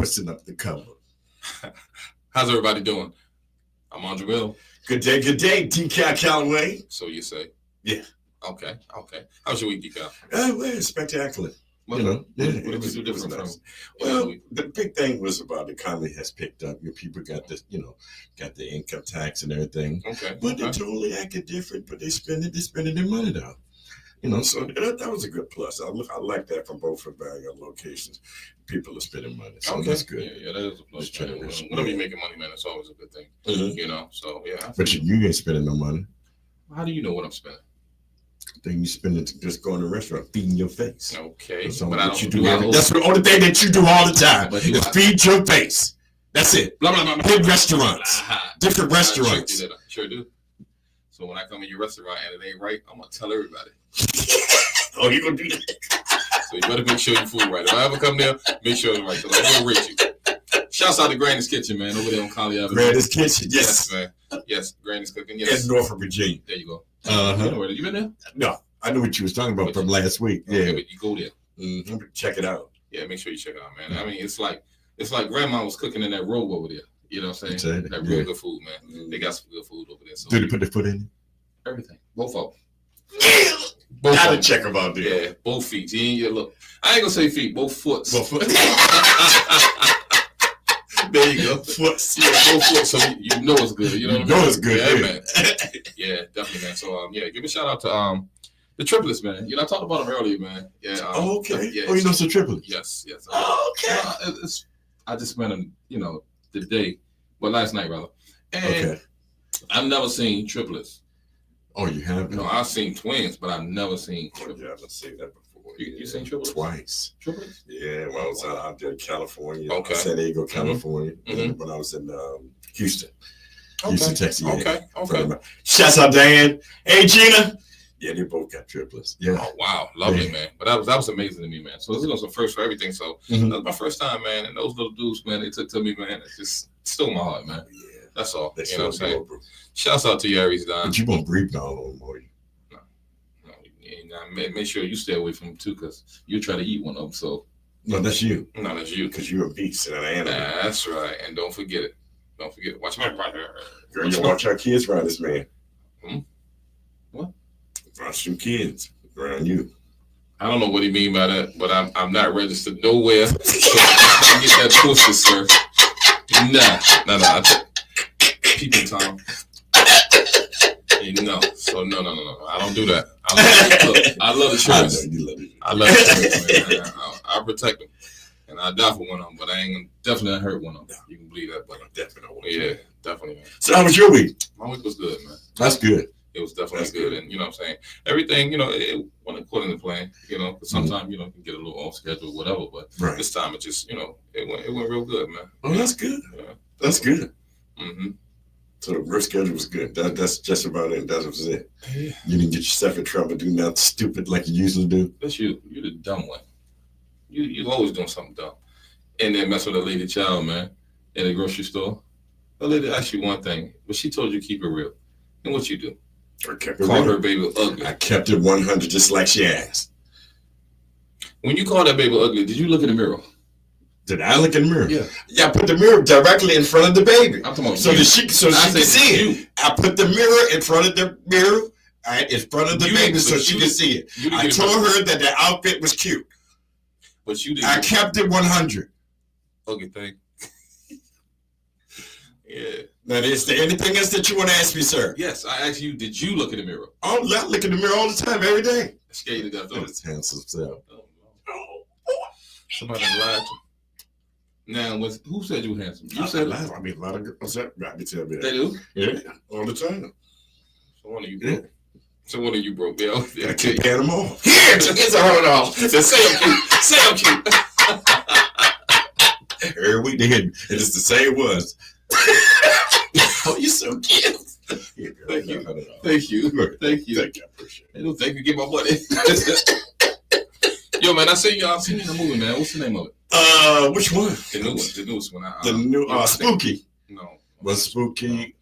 pussing up the cover. How's everybody doing? I'm Aundra. Good day, Dcal Calloway. So you say? Yeah. Okay. How's your week, Dcal? Well, spectacular. What did we do different from? Well, the big thing was about the economy has picked up. Your people got this, got the income tax and everything. Okay. But they totally acted different. But they're spending their money down. So that was a good plus. I like that from both of our locations. People are spending money, so that's good. Yeah, that is a plus. Whenever you're making money, man, it's always a good thing. Mm-hmm. So yeah. But you ain't spending no money. How do you know what I'm spending? Then you spend it just going to a restaurant, feeding your face. Okay, that's but that's the only thing that you do all the time. Is feed your face. That's it. Blah, blah, blah, blah. Big restaurants, different restaurants. Sure do. So when I come in your restaurant and it ain't right, I'm gonna tell everybody. Oh, you gonna do that? So you better make sure your food right. If I ever come there, make sure it's right. So I'm gonna rate you. Shouts out to Granny's Kitchen, man, over there on Colley Avenue. Granny's Kitchen, yes, man. Yes, Granny's Cooking. Yes. In Norfolk, Virginia. There you go. You been there? No, I knew what you was talking about from last week. Okay, yeah, but you go there. Mm-hmm. Check it out. Yeah, make sure you check it out, man. I mean, it's like Grandma was cooking in that robe over there. You know what I'm saying? That real good food, man. Mm-hmm. They got some good food over there. So did they put their foot in it? Everything, both of them. Yeah. Both gotta check them out there. Yeah, both feet. Look, I ain't gonna say feet, both foots. Both foot. There you go. Foots. Yeah, both foot. So you know it's good. You know it's good. Yeah, man. Yeah, definitely, man. So give a shout out to the triplets, man. I talked about them earlier, man. Yeah. Okay. Yeah, you know some triplets. Yes. Okay. I just met them, last night rather, and I've never seen triplets. Oh, you haven't? No, I've seen twins, but I've never seen triplets. Yeah, I haven't seen that before. You seen triplets? Twice. Triplets? Yeah, when I was out there in California, San Diego, California, and when I was in Houston, Texas. Yeah. Okay. Shouts out Dan. Hey, Gina. Yeah, they both got triplets. Yeah. Oh, wow. Lovely, man. But that was amazing to me, man. So this was a first for everything. So that was my first time, man. And those little dudes, man, they took to me, man. It just stole my heart, man. Yeah. That's all. You know what I'm saying? Shouts out to you, Aries Don. But you won't breathe down on them, are you? No. Make sure you stay away from them, too, because you try to eat one of them, so. No, that's you. No, that's you. Because you're a beast and an animal. That's right. And don't forget it. Watch my Girl, you watch our kids around this man. What? Watch some kids around you. I don't know what he mean by that, but I'm not registered nowhere. So I get that pussy, sir. Nah. Peeping Tom. No. So no. I don't do that. I love the children. I love the children, man. I protect them. And I die for one of them, but I ain't definitely not hurt one of them. You can believe that, but definitely. Man. So how was your week? My week was good, man. That's good. It was definitely good. And you know what I'm saying? Everything, it went according to plan, sometimes, you can get a little off schedule, whatever, but this time it just, it went real good, man. Oh, that's good. Yeah. That's good. Mm-hmm. So the work schedule was good. That's just about it. That was it. Yeah. You didn't get yourself in trouble doing nothing stupid like you usually do. That's you. You're the dumb one. You always doing something dumb. And then mess with a lady child, man, in the grocery store. The lady asked you one thing, but she told you keep it real. And what you do? Call her baby ugly. I kept it 100 just like she asked. When you called that baby ugly, did you look in the mirror? Did I look in the mirror? Yeah. Yeah, I put the mirror directly in front of the baby. I'm talking about so she can see it. I put the mirror in front of the mirror, in front of the baby so she can see it. I told her that the outfit was cute. But you didn't. I kept it 100. Okay, thank you. Yeah. Now, is there anything else that you want to ask me, sir? Yes, I asked you, did you look in the mirror? Oh, I look in the mirror all the time, every day. I scared you to death, though. His handsome self. Somebody lied to you. Now, who said you were handsome? You said lied. I mean, a lot of girls tell me that. They do? Yeah, all the time. So one of you broke. So one of you broke. Yeah, I keep paying them off. Here, it's a $100. Say I'm cute. Every week they hit me. And it's the same was. Oh, you're so cute. Yeah, Thank you. Thank you. I appreciate it. Don't think you get my money. Yo, man, I seen you in the movie, man. What's the name of it? Which one? The newest one. The new Spooky. No. Was Spooky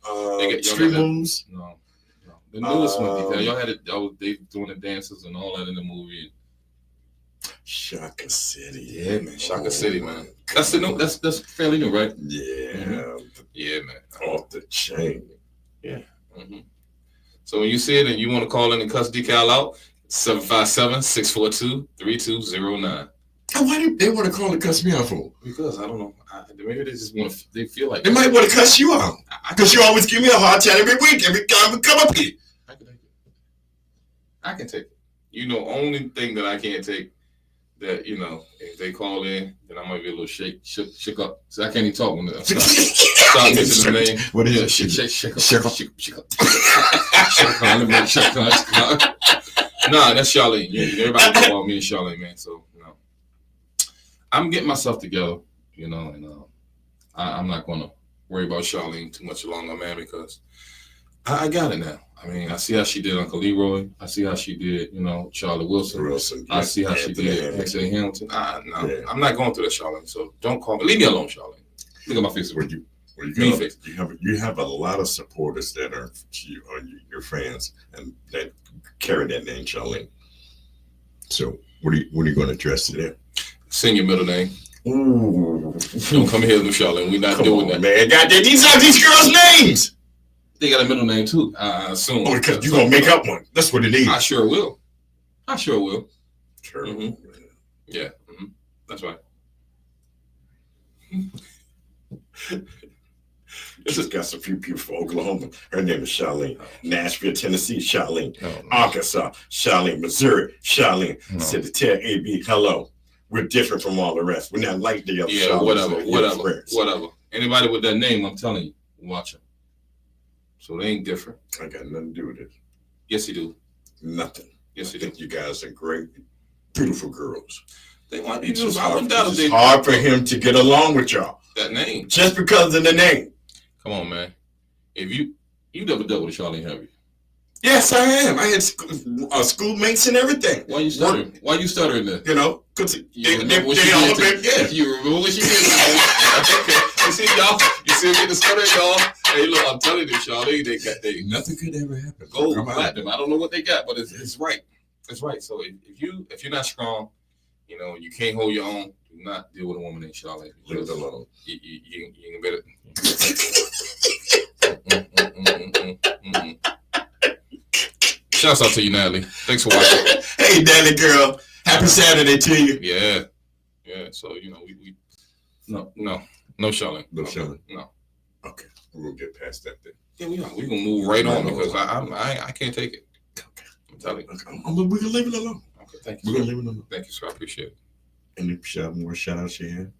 Street Moves? No. The newest one, because y'all had it. They doing the dances and all that in the movie. Shaka City. Yeah, man. Shaka City, man. That's that's fairly new, right? Yeah. Mm-hmm. Yeah, man. Off the chain. Yeah. Mm-hmm. So when you see it and you want to call in and cuss Dcal out, 757-642-3209. And why do they want to call and cuss me out for? Because I don't know. Maybe they just want to. They feel like they might want to cuss you out. Because you always give me a hard time every week, every time we come up here. I can take it. You know, only thing that I can't take that, you know, if they call in, then I might be a little shook up. So I can't even talk when they start missing the name. What is it? Shake up. Nah, that's Charlene. Everybody know about me and Charlene, man. So, you know, I'm getting myself together, you know, and I'm not going to worry about Charlene too much longer, man, because I got it now. I mean, I see how she did Uncle Leroy. I see how she did, you know, Charlie Wilson. I see how she did Anthony Hamilton. I'm not going through that, Charlene. So don't call me. Leave me alone, Charlene. Look at my face. You have a lot of supporters that are your fans and that carry that name, Charlene. So what are you going to address today? Sing your middle name. Ooh. Don't come here, Charlene. We're not doing that, man. Goddamn, these are these girls' names. They got a middle name too, I assume. Oh, because you're going to make up one. That's what it is. I sure will. Sure. Mm-hmm. Yeah. Mm-hmm. That's right. Just got some few people from Oklahoma. Her name is Charlene. Nashville, Tennessee, Charlene. Arkansas, Charlene. Missouri, Charlene. Said to tell AB, hello. We're different from all the rest. We're not like the other. Yeah, Charlene's whatever. Anybody with that name, I'm telling you, watch them. So they ain't different. I got nothing to do with it. Yes, you do. Nothing. Yes, you do. You guys are great, beautiful girls. They might be beautiful. It's hard for him to get along with y'all. That name. Just because of the name. Come on, man. If you never dealt with Charlene, have you? Yes, I am. I had schoolmates and everything. Why you stuttering? Why you stuttering then? You know, because they all been, You remember what she did. Okay. You see, y'all? You see me the stuttering, y'all? Hey, look, I'm telling you, Charlene, they nothing could ever happen. Gold, platinum. I don't know what they got, but it's right. It's right. So if you're not strong, you know, you can't hold your own, do not deal with a woman named Charlene. Leave it alone. You can better. Shouts out to you, Natalie. Thanks for watching. Hey, Natalie girl. Happy Saturday to you. Yeah. So, you know, we no Charlene. No Charlene. No. Okay. We're going to get past that then. Yeah, we're going to move right on because I can't take it. Okay. I'm telling you. Okay. We're going to leave it alone. Okay, thank you. We're going to leave it alone. Thank you, sir. I appreciate it. Any more shout outs you have?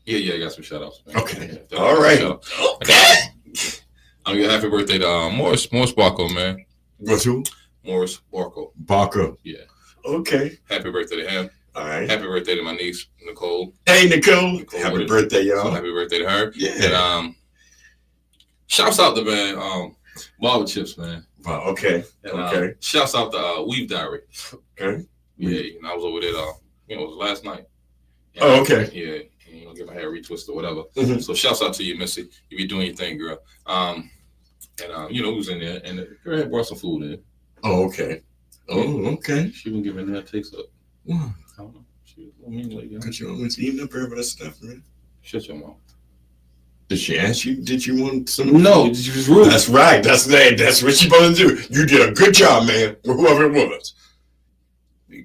Yeah, I got some shout outs. Okay. Yeah, all right. Okay. I'm going to happy birthday to Morris Barco, man. What's who? Morris Barco. Barco. Yeah. Okay. Happy birthday to him. All right. Happy birthday to my niece, Nicole. Hey, Nicole happy birthday, y'all. So happy birthday to her. Yeah. And shouts out to man, Barber Chips, man. Wow, okay. And, shouts out to Weave Diary. Okay. Yeah, you know, I was over there, it was last night. And, okay. Yeah. And, you know, get my hair retwisted or whatever. Mm-hmm. So shouts out to you, Missy. You be doing your thing, girl. And you know, who was in there, and the girl had brought some food in. Oh, okay. Oh, okay. She been giving that takes up. What? I don't know. She was like, because you always eating up everybody's stuff, man. Shut your mouth. Did she ask you? Did you want some? No, she was rude. That's right. That's what she supposed to do. You did a good job, man. Whoever it was. You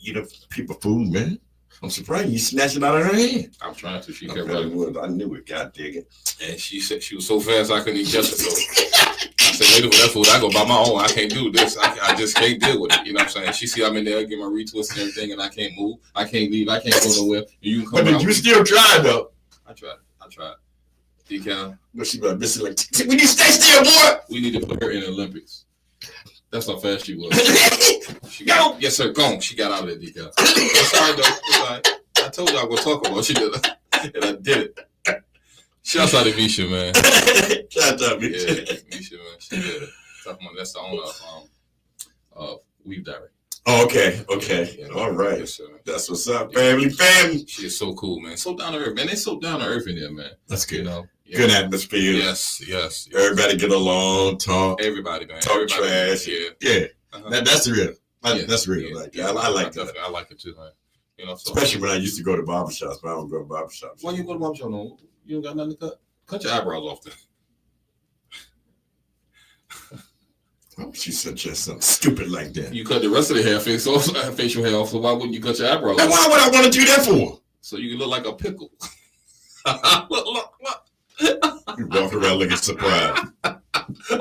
eat up people's food, man. I'm surprised you snatched it out of her hand. I'm trying to. She kept running. I knew it. God dang it. And she said she was so fast I couldn't even catch it. So I said, later for that food, I go buy my own. I can't do this. I just can't deal with it. You know what I'm saying? She see I'm in there, get my retwist and everything, and I can't move. I can't leave. I can't go nowhere. You can come but you still tried, though. I tried. Dcal. But she was missing like, we need to stay still, boy. We need to put her in the Olympics. That's how fast she was. Go. Yes, sir. Gone. She got out of there, Dcal. It's all right, though. It's all right. I told you I was going to talk about it. And I did it. Shouts out to Misha, man. Shout out, Misha. Yeah, Misha, man. She did it. That's the owner of Weave Diary. Oh, okay. Yeah, all right. Yes, sir. That's what's up, family. She is so cool, man. So down to earth, man. They so down to earth in there, man. That's good. You know? Yeah. Good atmosphere. Yes. Everybody get along, talk. Everybody, man. Talk trash. Yeah. Uh-huh. That's real. That's real. Yeah. I like that. I like it too, man. You know, so especially when I used to go to barbershops, but I don't go to barbershops. Why you go to barbershop no? You don't got nothing to cut? Cut your eyebrows off then. Why would you suggest something stupid like that? You cut the rest of the hair, facial hair off, so why wouldn't you cut your eyebrows off? Why would I want to do that for? So you can look like a pickle. Look. You walk around looking surprised.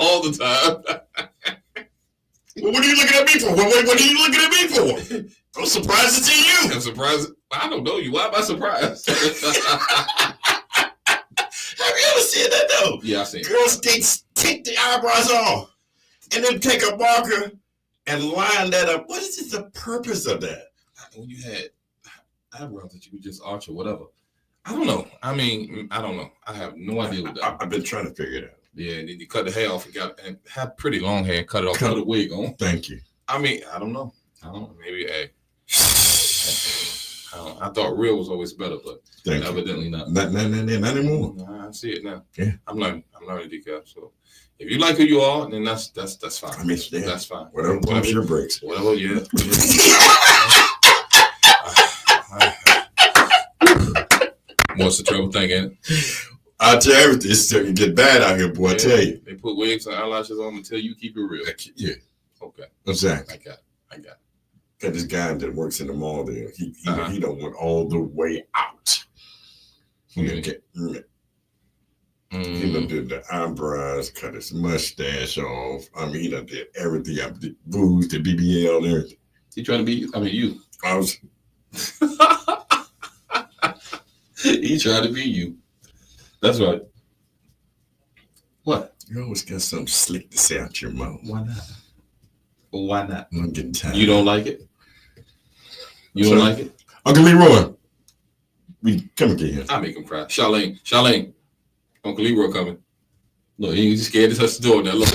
All the time. Well, what are you looking at me for? What are you looking at me for? I'm surprised to see you. I'm surprised. I don't know you. Why am I surprised? Have you ever seen that though? Yeah, I've seen it. Girls take the eyebrows off and then take a marker and line that up. What is the purpose of that? When you had eyebrows that you could just arch or whatever. I don't know. I mean, I don't know. I have no idea what that. I've been trying to figure it out. Yeah, and then you cut the hair off and had pretty long hair and cut it off, put a wig on. Thank you. I mean, I don't know. Maybe I thought real was always better, but evidently not. Not anymore. Nah, I see it now. Yeah. I'm learning Dcal. So if you like who you are, then that's fine. I mean, that's fine. Whatever pumps your brakes. Whatever, yeah. What's the trouble thinking? I'll tell you everything. It's starting to get bad out here, boy. I tell you. They put wigs and eyelashes on until you keep it real. Yeah. Okay. Exactly. I got it. Got this guy that works in the mall there. He don't want all the way out. He done did the eyebrows, cut his mustache off. I mean, he done did everything. I did booze, the BBL, and everything. He trying to be, you. I was. He tried to be you. That's right. What? You always got something slick to say out your mouth. Why not? Well, why not? I'm getting tired. You don't like it? You don't like it? Uncle Leroy, we come and get him. I make him cry. Charlene, Uncle Leroy coming. Look, he ain't scared to touch the door now. Look.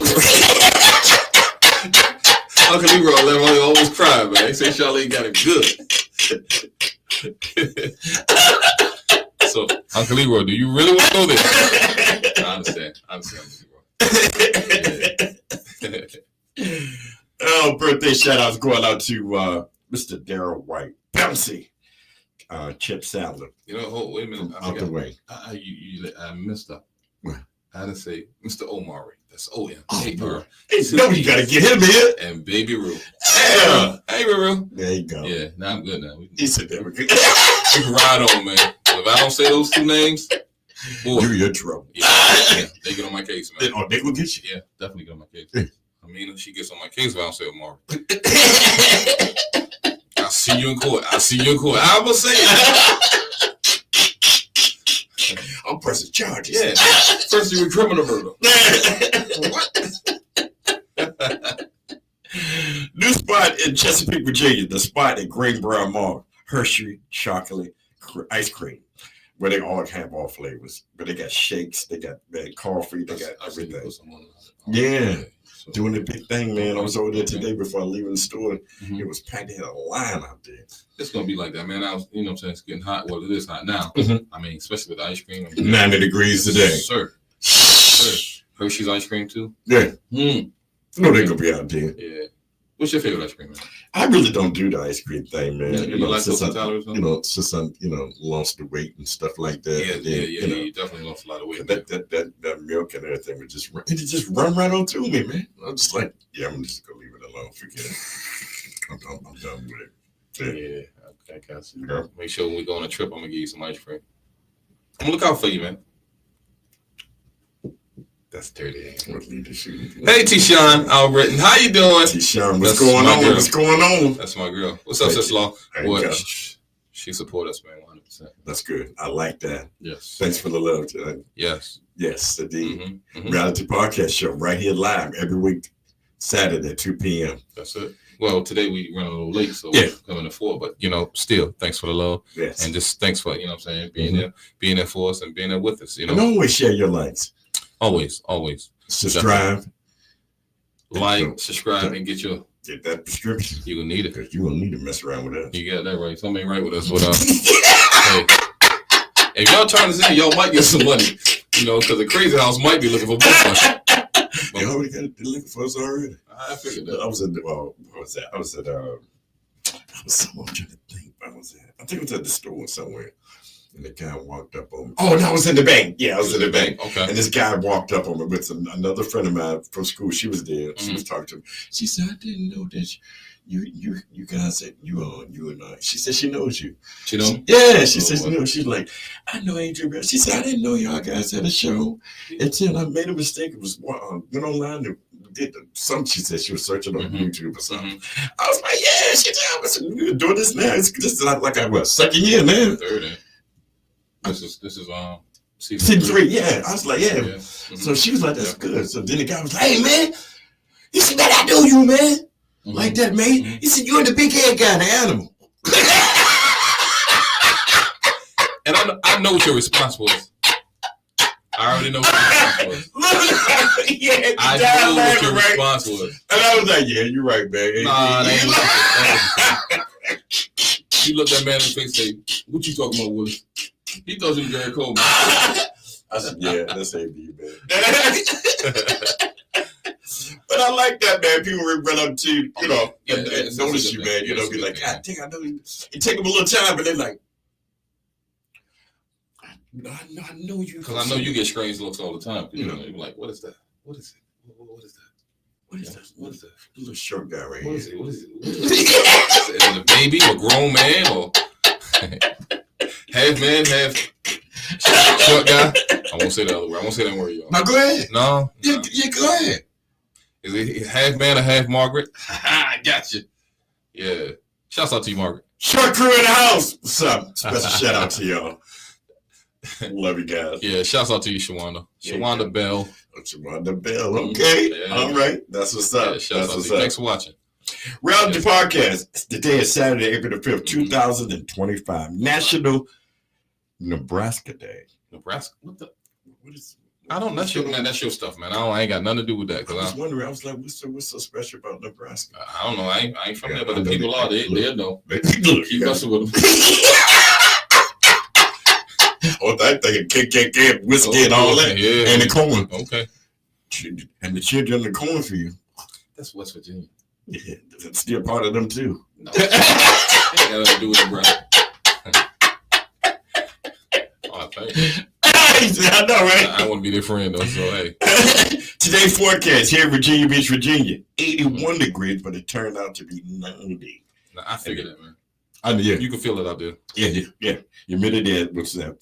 Uncle Leroy let him almost cry, man. He said Charlene got it good. So, Uncle Leroy, do you really want to go there? I understand, Uncle Leroy. Oh, birthday shout outs going out to Mr. Darryl White, Bouncy, Chip Sadler. You know, wait a minute. Out the way. I messed up. What? I had to say Mr. Omari. That's O-M. Hey, no, you got to get him in. And Baby Roo. Yeah. Hey, Roo. There you go. Yeah, now I'm good now. He said that we're good. We can ride on, man. If I don't say those two names, boy. You're in trouble. Yeah, they get on my case, man. They will get you. Yeah, definitely get on my case. I mean, she gets on my case if I don't say Omari. I'll see you in court. I will say it. I'm pressing charges. Yeah. First degree criminal murder. What? New spot in Chesapeake, Virginia. The spot at Greenbrier Mall. Hershey chocolate ice cream. Where they all have all flavors. But they got shakes. They got coffee. They got everything. Yeah. So, doing the big thing, man. I was over there today before leaving the store. Mm-hmm. It was packed. They had a line out there. It's going to be like that, man. I was, you know what I'm saying? It's getting hot. Well, it is hot now. Mm-hmm. I mean, especially with the ice cream. 90 degrees today. Sir. Hershey's ice cream, too? Yeah. No, they're going to be out there. Yeah. What's your favorite ice cream, man? I really don't do the ice cream thing, man. Yeah, you like since I lost the weight and stuff like that. Yeah, you definitely lost a lot of weight. That milk and everything would just run right on through me, man. I'm just like, yeah, I'm just gonna leave it alone. Forget it. I'm done with it. Yeah, okay, got you. Yeah. Make sure when we go on a trip, I'm gonna give you some ice cream. I'm gonna look out for you, man. That's dirty. Hey, T-Sean Albritton, how you doing? T-Sean, what's going on? What's going on? That's my girl. What's up, Sis Law? She support us, man, 100%. That's good. I like that. Yes. Thanks for the love, John. Yes. Yes, indeed. Reality podcast show right here live every week, Saturday at 2 p.m. That's it. Well, today we run a little late, so we're coming at 4. But still, thanks for the love. Yes. And just thanks for being there for us and being there with us. And always share your likes. Always. Subscribe. Like, subscribe, and get that prescription. You're going to need it. Because you're going to need to mess around with us. You got that right. Something ain't right with us. Hey, if y'all turn this in, y'all might get some money. Because the crazy house might be looking for both of us. They already got it looking for us already. I figured that. I was at, what was that? I'm trying to think. was at? I think it was at the store somewhere. And the guy walked up on me. Oh, no, I was in the bank. Yeah, I was in the bank. Okay. And this guy walked up on me with another friend of mine from school. She was there. She was talking to me. She said, I didn't know that you guys said you and I. She said she knows you. She knows? Yeah, she said she knows. She's like, I know Adrian. She said, I didn't know y'all guys had a show until I made a mistake. It was went online and did some. She said she was searching on YouTube or something. I was like, yeah. She said, we're doing this now. This is like our second year now. Third. This is season 3. Yeah, I was like, yeah. So she was like, that's good. So then the guy was like, hey man, you see that I know you, man. Like that, man. He said, you're the big head guy, the animal. And I know what your response was. I already know what your response was. Yeah, I know what your response was. And I was like, yeah, you're right, man. Nah, She looked that man in the face and said, what you talking about, Willis? He thought you was Gary Coleman. I said, yeah, that's AD, man. But I like that, man. People run up to you, and notice you, man. You know, be like, God dang, I know you. It take them a little time, but they're like, I know you. Because I know you get strange looks all the time. You know, you're like, what is that? What is it? What is that? What is that? What is that? A little short guy right here. What is it? Is it a baby, a grown man, or half man, half short guy? I won't say the other word. I won't say that word, y'all. No, go ahead. No. Yeah, go ahead. Is it half man or half Margaret? I got you. Yeah. Shouts out to you, Margaret. Short crew in the house. What's up? Special shout out to y'all. Love you guys. Yeah, shouts out to you, Shawanda. Shawanda Bell. Shawanda Bell. Okay. Yeah. All right. That's what's up. Yeah, shouts out to you. Thanks for watching. Round the podcast. Today is Saturday, April the 5th, 2025. National Nebraska Day. Nebraska? What is? I don't. That's your stuff, man. I ain't got nothing to do with that. I was wondering. I was like, what's so special about Nebraska? I don't know. I ain't from there, but the people are. They know. Keep messing with them. Oh, that thing, KKK, whiskey and all that, and the corn. Okay. And the children in the cornfield. That's West Virginia. Yeah, that's still part of them too. No. Ain't got nothing to do with Nebraska. Oh, thank you. I know, right? I want to be their friend, though, so hey. Today's forecast here in Virginia Beach, Virginia, 81 degrees, but it turned out to be 90. Now, I figured that, man. I know, yeah. You can feel it out there. Yeah. Humidity was at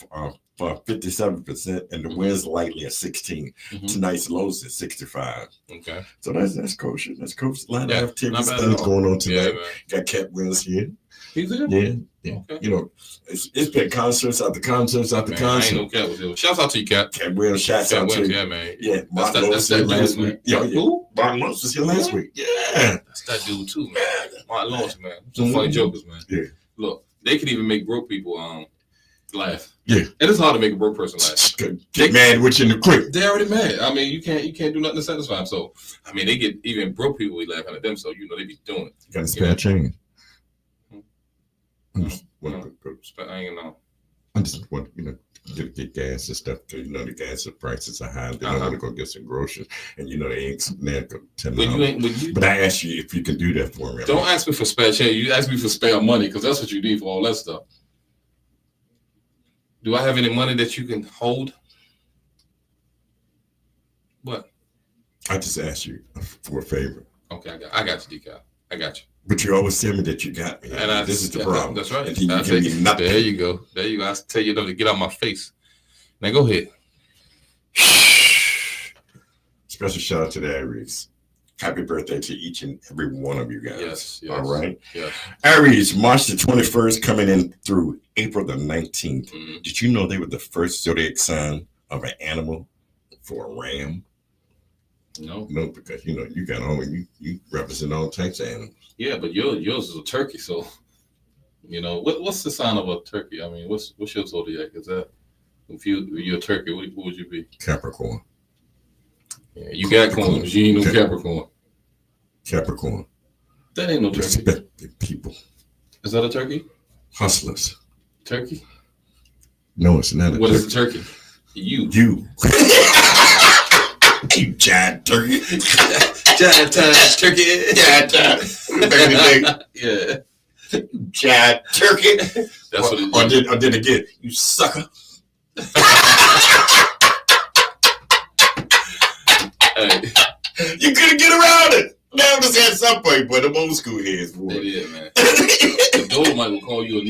57%, and the wind's lightly at 16. Tonight's lows at 65. Okay. So that's kosher. That's kosher. A lot of activities going on tonight. Yeah, got Cat Williams here. He's there? Yeah. Okay. You know, it's been concerts after concerts after concerts. I ain't no Cat with you. Shouts out to you, Cat. Cat Williams, shouts out to you. Yeah, man. Yeah, Martin Lewis was here last week. Yeah. Martin Lewis was here last week. Yeah. That's that dude, too, man. Martin Lewis, man. Some funny jokers, man. Yeah. Look, they can even make broke people laugh. Yeah. And it's hard to make a broke person laugh. Get mad with you in the quick. They're already mad. I mean, you can't do nothing to satisfy them. So, I mean, they get even broke people we laughing at them, so you know they be doing it. Got a spare change. I ain't know. I just want get gas and stuff. The gas prices are high. They don't want to go get some groceries, and they ain't $10. But I asked you if you can do that for me. Don't ask me for spare change. You ask me for spare money because that's what you need for all that stuff. Do I have any money that you can hold? What? I just asked you for a favor. Okay, I got you, Dcal. I got you. But you always tell me that you got me. And this is the problem. That's right. And you give me nothing. There you go. I tell you to get out my face. Now go ahead. Special shout out to the Aries. Happy birthday to each and every one of you guys. Yes. All right. Yes. Aries, March the 21st, coming in through April the 19th. Did you know they were the first zodiac sign of an animal for a ram? No, because you got all you represent all types of animals. Yeah, but yours is a turkey, so what's the sign of a turkey? I mean, what's your zodiac? Is that if you're a turkey, what would you be? Capricorn. Yeah, you got corns. You ain't no Capricorn. Capricorn. That ain't no turkey. Respected people. Is that a turkey? Hustlers. Turkey? No, it's not a turkey. What is a turkey? You. You giant turkey. Giant turkey. Giant turkey. Yeah. Jive turkey. That's what it is. Or did again, you sucker. Hey. You couldn't get around it. Now just had some point, but them old school heads, boy. They did, man. The Dolomite will call you a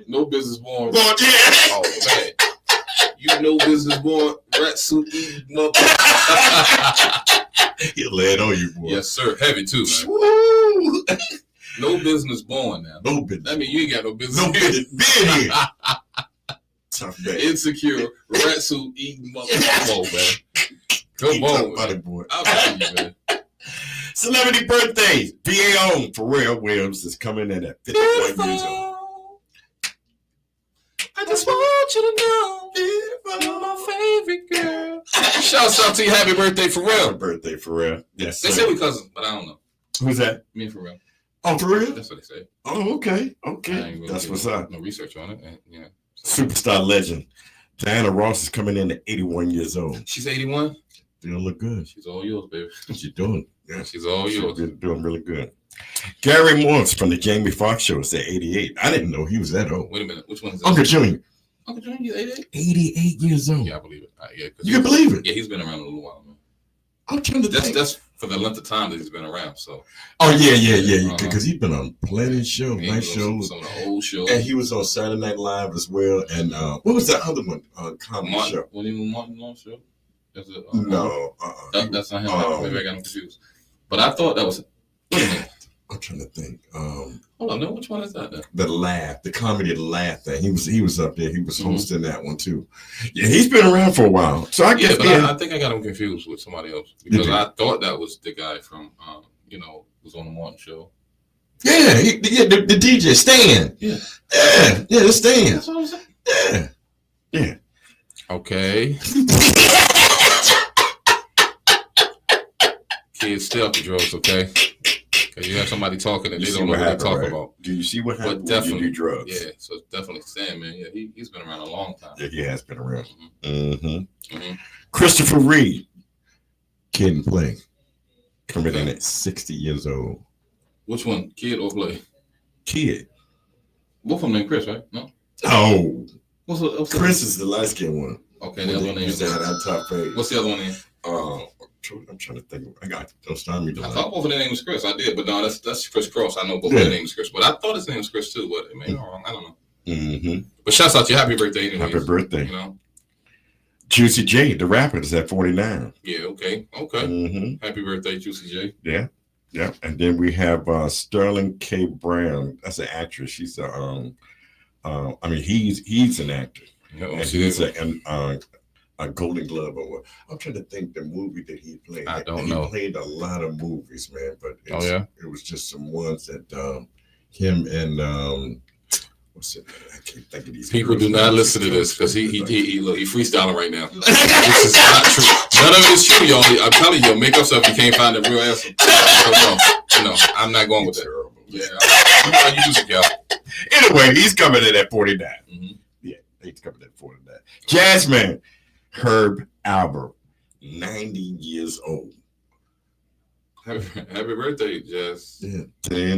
no business born. Yeah. Oh man. You no business born rat suit eating mother. He'll lay it on you, boy. Yes, sir. Heavy too, man. Woo. No business born now. No business. That mean you ain't got no business. No business. Being here. Tough day. Insecure rat suit eating mother. Come on, man. Come on, man. Boy. I'll tell you, man. Celebrity birthdays. VA own Pharrell Williams is coming in at 51 years old. I just want you to know you're my favorite girl. Shouts out to you. Happy birthday, Pharrell. Happy birthday, Pharrell. Yes, they say we cousins, but I don't know. Who's that? Me and Pharrell. Oh, for real? That's what they say. Oh, okay. Really that's what's up. No research on it. Yeah. Superstar legend. Diana Ross is coming in at 81 years old. She's 81? Still look good. She's all yours, baby. What you doing? Yeah, she's all yours. She's doing really good. Gary Morris from the Jamie Foxx show is at 88. I didn't know he was that old. Wait a minute. Which one is that? Uncle Junior. Uncle Junior, he's 88? 88 years old. Yeah, I believe it. You can believe it? Yeah, he's been around a little while, man. I'm trying to think. That's for the length of time that he's been around, so. Oh, yeah. Because he's been on plenty of shows, nice shows. Some of the old shows. And he was on Saturday Night Live as well. And what was that other one? Comedy show. What even Martin Long show? Is it, no. That's not him. Maybe I got him confused. But I thought that was. I'm trying to think. Hold on, no, which one is that then? The comedy Laugh thing. He was up there. He was hosting that one too. Yeah, he's been around for a while. So I guess I think I got him confused with somebody else because I thought that was the guy from was on the Martin show. Yeah, the DJ Stan. Yeah, the Stan. That's what I'm saying. Yeah. Okay. Kids, stay off the drugs, okay? Because you have somebody talking and they don't know what they're talking about. Do you see what happens when you do drugs? Yeah, so it's definitely Stan, man. Yeah, he's been around a long time. Yeah, he has been around. Christopher Reed, Kid and Play, coming in at 60 years old. Which one, Kid or Play? Kid. Both of them named Chris, right? No. Oh. What's Chris is the light skinned one. Okay, the other one is that top page. What's the other one name? I'm trying to think. Don't start me. I thought both of their names was Chris. I did, but no, that's Chris Cross. I know both of their names Chris, but I thought his name was Chris too. But it may be wrong. I don't know. But shouts out to you. Happy birthday, anyways. Happy birthday. You know, Juicy J, the rapper, is at 49. Yeah. Okay. Happy birthday, Juicy J. Yeah. And then we have Sterling K. Brown. That's an actress. She's he's an actor. No, and he's a Golden Glove Award. I'm trying to think the movie that he played. I don't know. He played a lot of movies, man, but it was just some ones that him and what's it? I can't think of these. People do not listen to this because he freestyling right now. This is not true. None of it is true, y'all. I'm telling you, make up stuff you can't find the real answer. So no, I'm not going with that. Yeah, you just go. Anyway, he's coming in at 49. Yeah, he's coming in at 49. Jasmine Herb Albert, 90 years old. Happy birthday, Jess. Yeah. He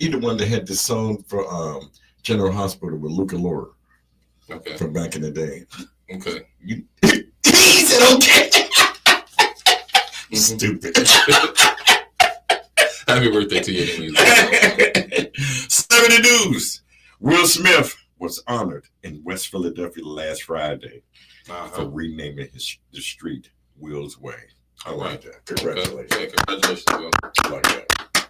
the one that had this song for General Hospital with Luca Laura. Okay. From back in the day. Okay. He said okay. Stupid. Happy birthday to you, anyways. 70 News. Will Smith was honored in West Philadelphia last Friday for renaming the street Will's Way. I like that. Congratulations. Okay. Yeah, congratulations, Will. I like that.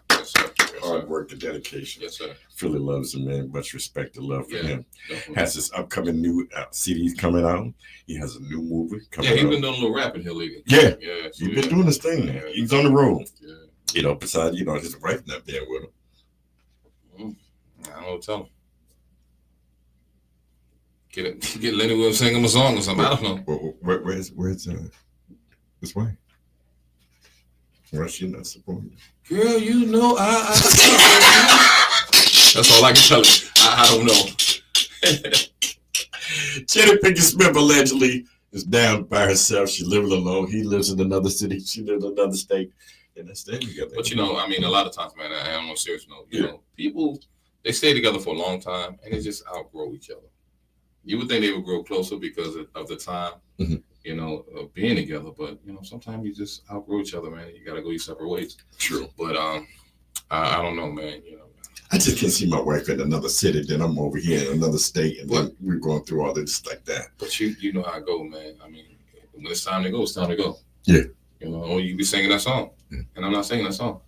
Yes, sir. Hard work, the dedication. Yes, sir. Philly loves him, man. Much respect and love for him. Definitely. Has his upcoming new CDs coming out. He has a new movie coming out. Yeah, he's been doing a little rapping here lately. Yeah. Yeah. He's been doing his thing now. He's on the road. Yeah. Besides, his wife not there with him. I don't know what to tell him. Get Lenny Williams sing him a song or something. I don't know. Where's his wife? Why she not supporting? Girl, you know I That's all I can tell you. I don't know. Jenny Pinkett Smith allegedly is down by herself. She living alone. He lives in another city. She lives in another state. And they stay together. But you know, I mean, a lot of times, man, I'm on a serious note. You know, people they stay together for a long time and they just outgrow each other. You would think they would grow closer because of the time, you know, of being together. But you know, sometimes you just outgrow each other, man. You got to go your separate ways. True. But I don't know, man. You know. I just can't see my wife in another city. Then I'm over here in another state, and then we're going through all this like that. But you know how I go, man. I mean, when it's time to go, it's time to go. Yeah. You know, or you be singing that song, and I'm not singing that song.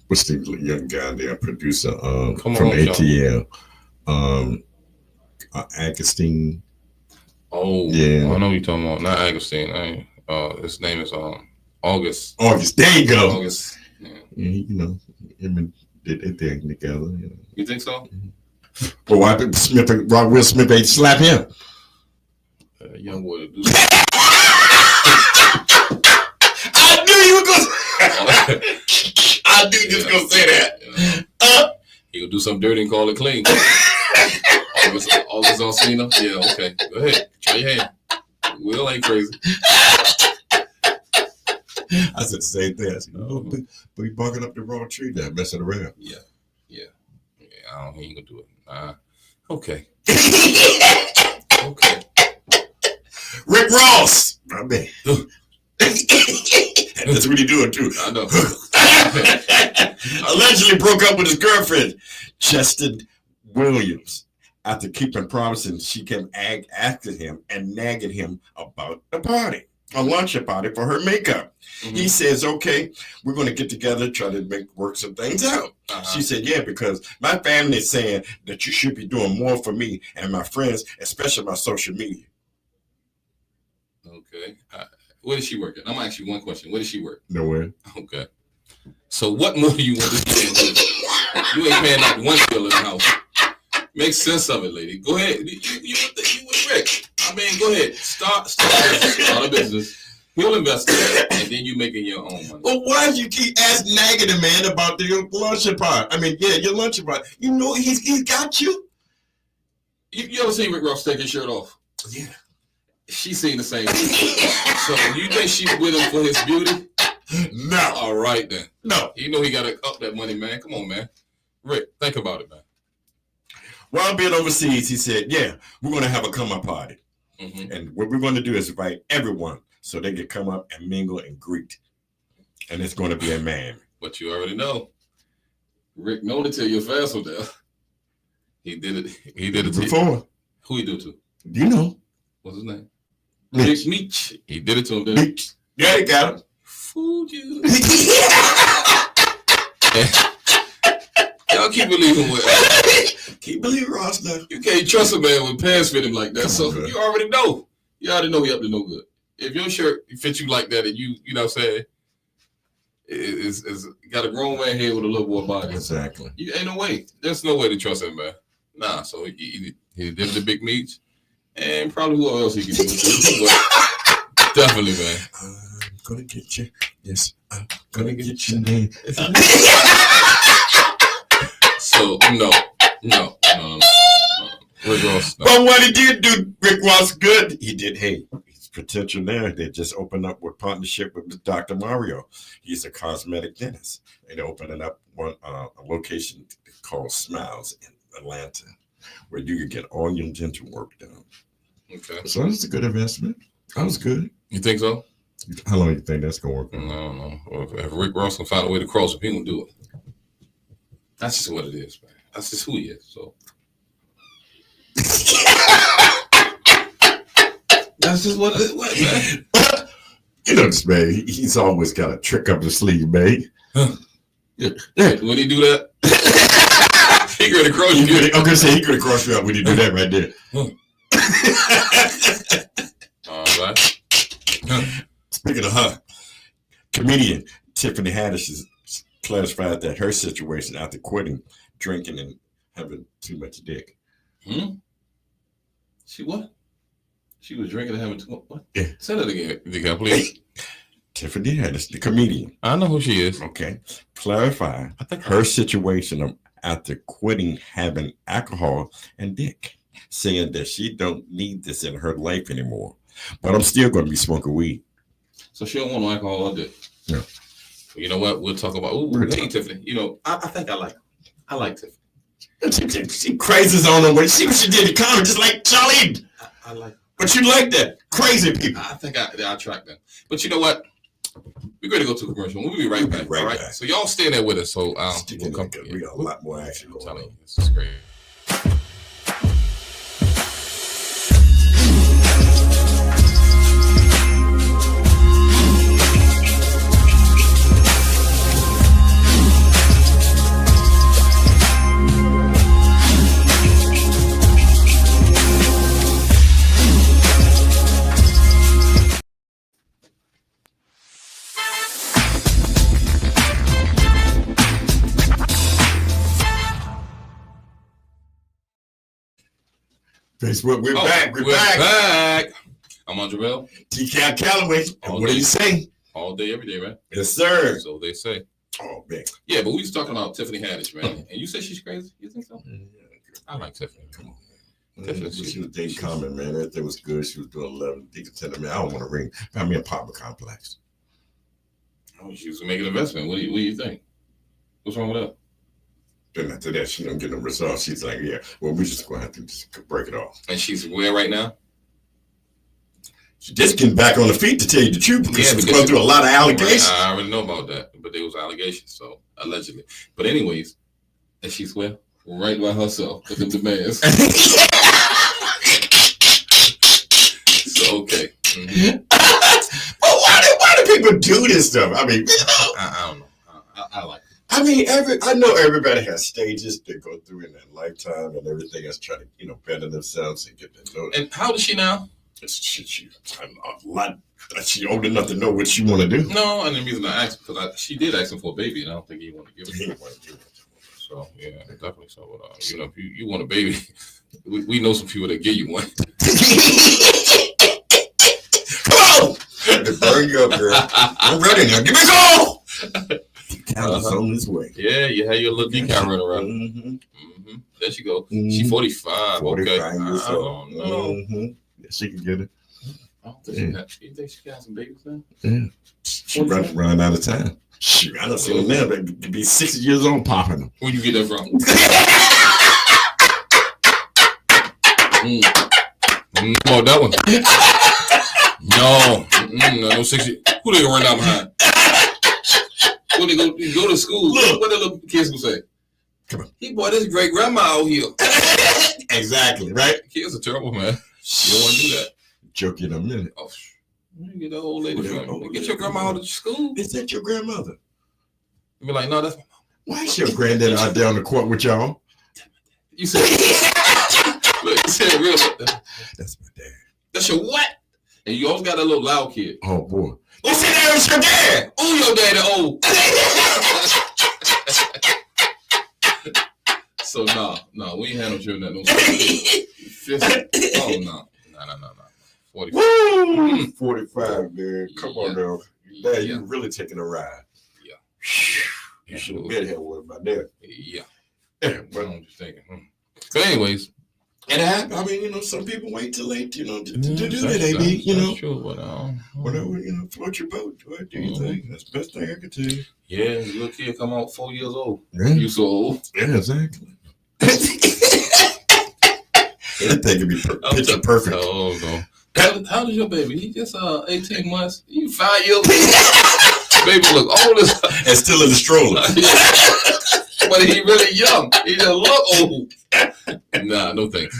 What's the young guy there, producer from on, ATL, Agustin? Oh, yeah. I know what you're talking about. Not Agustin. His name is August. August. There you go. August. Yeah. You know, him and they thing together. You know. You think so? But why did Will Smith ain't slap him? Young boy. I knew you were gonna. I knew you was gonna say that. He gonna do something dirty and call it clean. August on Cena. Yeah, okay. Go ahead. Try your hand. Will ain't crazy. I said the same thing. I said, but you barking up the wrong tree there, messing around. Yeah. I don't think you can do it. Okay. Okay. Rick Ross, my man. That's what he doing too. I know. Allegedly broke up with his girlfriend, Justin Williams. After keeping promises, she kept asking him and nagging him about the party, a lunch party for her makeup. He says, okay, we're going to get together, try to work some things out. She said, yeah, because my family is saying that you should be doing more for me and my friends, especially my social media. Okay. Where does she work at? I'm going to ask you one question. Where does she work? Nowhere. Okay. So what more do you want to do? You ain't paying not one bill in the house. Make sense of it, lady. Go ahead. You with Rick. I mean, go ahead. Start a business. He'll invest in it, and then you making your own money. Well, why do you keep asking nagging the man about your lunch party? I mean, yeah, your lunch party. You know he's got you. You ever seen Rick Ross take his shirt off? Yeah. She's seen the same thing. So you think she's with him for his beauty? No. All right, then. No. You know he got to up that money, man. Come on, man. Rick, think about it, man. While being overseas, he said, yeah, we're going to have a come-up party. And what we're going to do is invite everyone so they can come up and mingle and greet. And it's going to be a man. But you already know. Rick known it till you're fast with that. He did it. He did it before. Who he do it to? You know. What's his name? Mitch. Meech. He did it to him, didn't he? Yeah, he got him. Fooled you. Y'all keep believing what? Keep believing Ross now. You can't trust a man with pants fit him like that. So you already know. You already know he up to no good. If your shirt fits you like that and you know what I'm saying, it's got a grown man head with a little boy body. Exactly. Ain't no way. There's no way to trust him, man. Nah, so he did the big meets and probably who else he can do it. But definitely, man. I'm gonna get you. Yes, I'm gonna get your name. So no. Rick Ross. No. But what he did do, Rick Ross good. He did. Hey, he's potential there. They just opened up with partnership with Dr. Mario. He's a cosmetic dentist. And they're opening up a location called Smiles in Atlanta, where you can get all your dental work done. Okay. So it's a good investment. That was good. You think so? How long do you think that's gonna work? I don't know. If Rick Ross can find a way to cross him, he gonna do it. That's just what it is, man. That's just who he is. So that's just what it is, man. You know this man. He's always got a trick up his sleeve, man. Huh. Yeah. When he do that, he gonna cross you. I'm gonna say he gonna cross you out when you do that right there. All right. Speaking of her, comedian Tiffany Haddish has clarified that her situation after quitting drinking and having too much dick. She what? She was drinking and having too much. What? Yeah. Say that again, please. Tiffany Haddish, the comedian. I know who she is. Okay. Clarify her situation after quitting having alcohol and dick, saying that she don't need this in her life anymore. But I'm still going to be smoking weed. So she don't want no alcohol or dick. No. You know what? We'll talk about. Hey, Tiffany. You know, I think I like her. I like Tiffany. She crazes on them, but see what she did in comedy, just like Charlie. I like her. But you like that. Crazy people. I think I attract them. But you know what? We're going to go to a commercial. We'll be right back. All right. So y'all stay there with us. So we'll come. We got a lot more action. I'm telling you, this is great. Facebook, we're back. We're back. I'm Aundra. Dcal Calloway. What do you say? All day, every day, right? Yes, sir. So they say. Oh, man. Yeah, but we was talking about Tiffany Haddish, man. And you said she's crazy? You think so? I like Tiffany. Come on, man. Tiffany, she was dating Common, man. Everything was good. She was doing 11. They could tell me, I don't want to ring. Found me an apartment complex. Oh, she was making an investment. What do you think? What's wrong with that? Then after that, she don't get no results. She's like, yeah, well, we're just going to have to just break it off. And she's where right now? She's just getting back on the feet, to tell you the truth, because she was going through a lot of allegations. I already know about that, but there was allegations, so allegedly. But anyways, and she's where? Right by herself with the demands. So, okay. Mm-hmm. Well, why do people do this stuff? I mean, you know. I don't know. I like it. I mean, I know everybody has stages they go through in their lifetime and everything else, trying to, better themselves and get to know. And how old is she now? She's old enough to know what she want to do. No, and the reason I asked, because she did ask him for a baby, and I don't think he wanted to give it to her. So, yeah, definitely. So, if you want a baby, we know some people that give you one. Come on! To burn you up, girl. I'm ready now. Give me a call! Decal on his way. Yeah, you had your little decal running around. Mm-hmm. There she go. She's 45. 45 years old. Yeah, she can get it. I don't think you think she got some babies now? Yeah. She run out of time. Shoot, I don't see them now. They could be 60 years old popping them. Where you get that from? Oh, that one. No, 60. Who they gonna run down behind? When they go to school, what the little kids gonna say? Come on. He bought his great grandma out here. Exactly, right? Kids are terrible, man. You don't want to do that. Joke in a minute. Oh, you get the old lady from. Get your grandma out of school. Is that your grandmother? You be like, no, that's my mom. Why is your granddad out there on the court with y'all? You said, look, you said real. That's my dad. That's your what? And you always got that little loud kid. Oh boy. You said that was your dad. Oh, your daddy old. So no, we ain't had no children that no. Oh no. 45. Woo! 45, man. Come on now. Yeah, you really taking a ride. Yeah. You should have been here with my dad. Yeah. But I'm just thinking. But anyways. It happened. I mean, some people wait till late, to do that, AB, Sure, but whatever, float your boat. Do your thing. That's the best thing I can tell you. Yeah, the little kid come out 4 years old. Yeah. You so old. Yeah, exactly. That thing could be picture perfect. Oh no. How old is your baby? He just 18 months. You 5 years old. Baby look old as and still in the stroller. But he really young. He just look old. Nah, no thanks.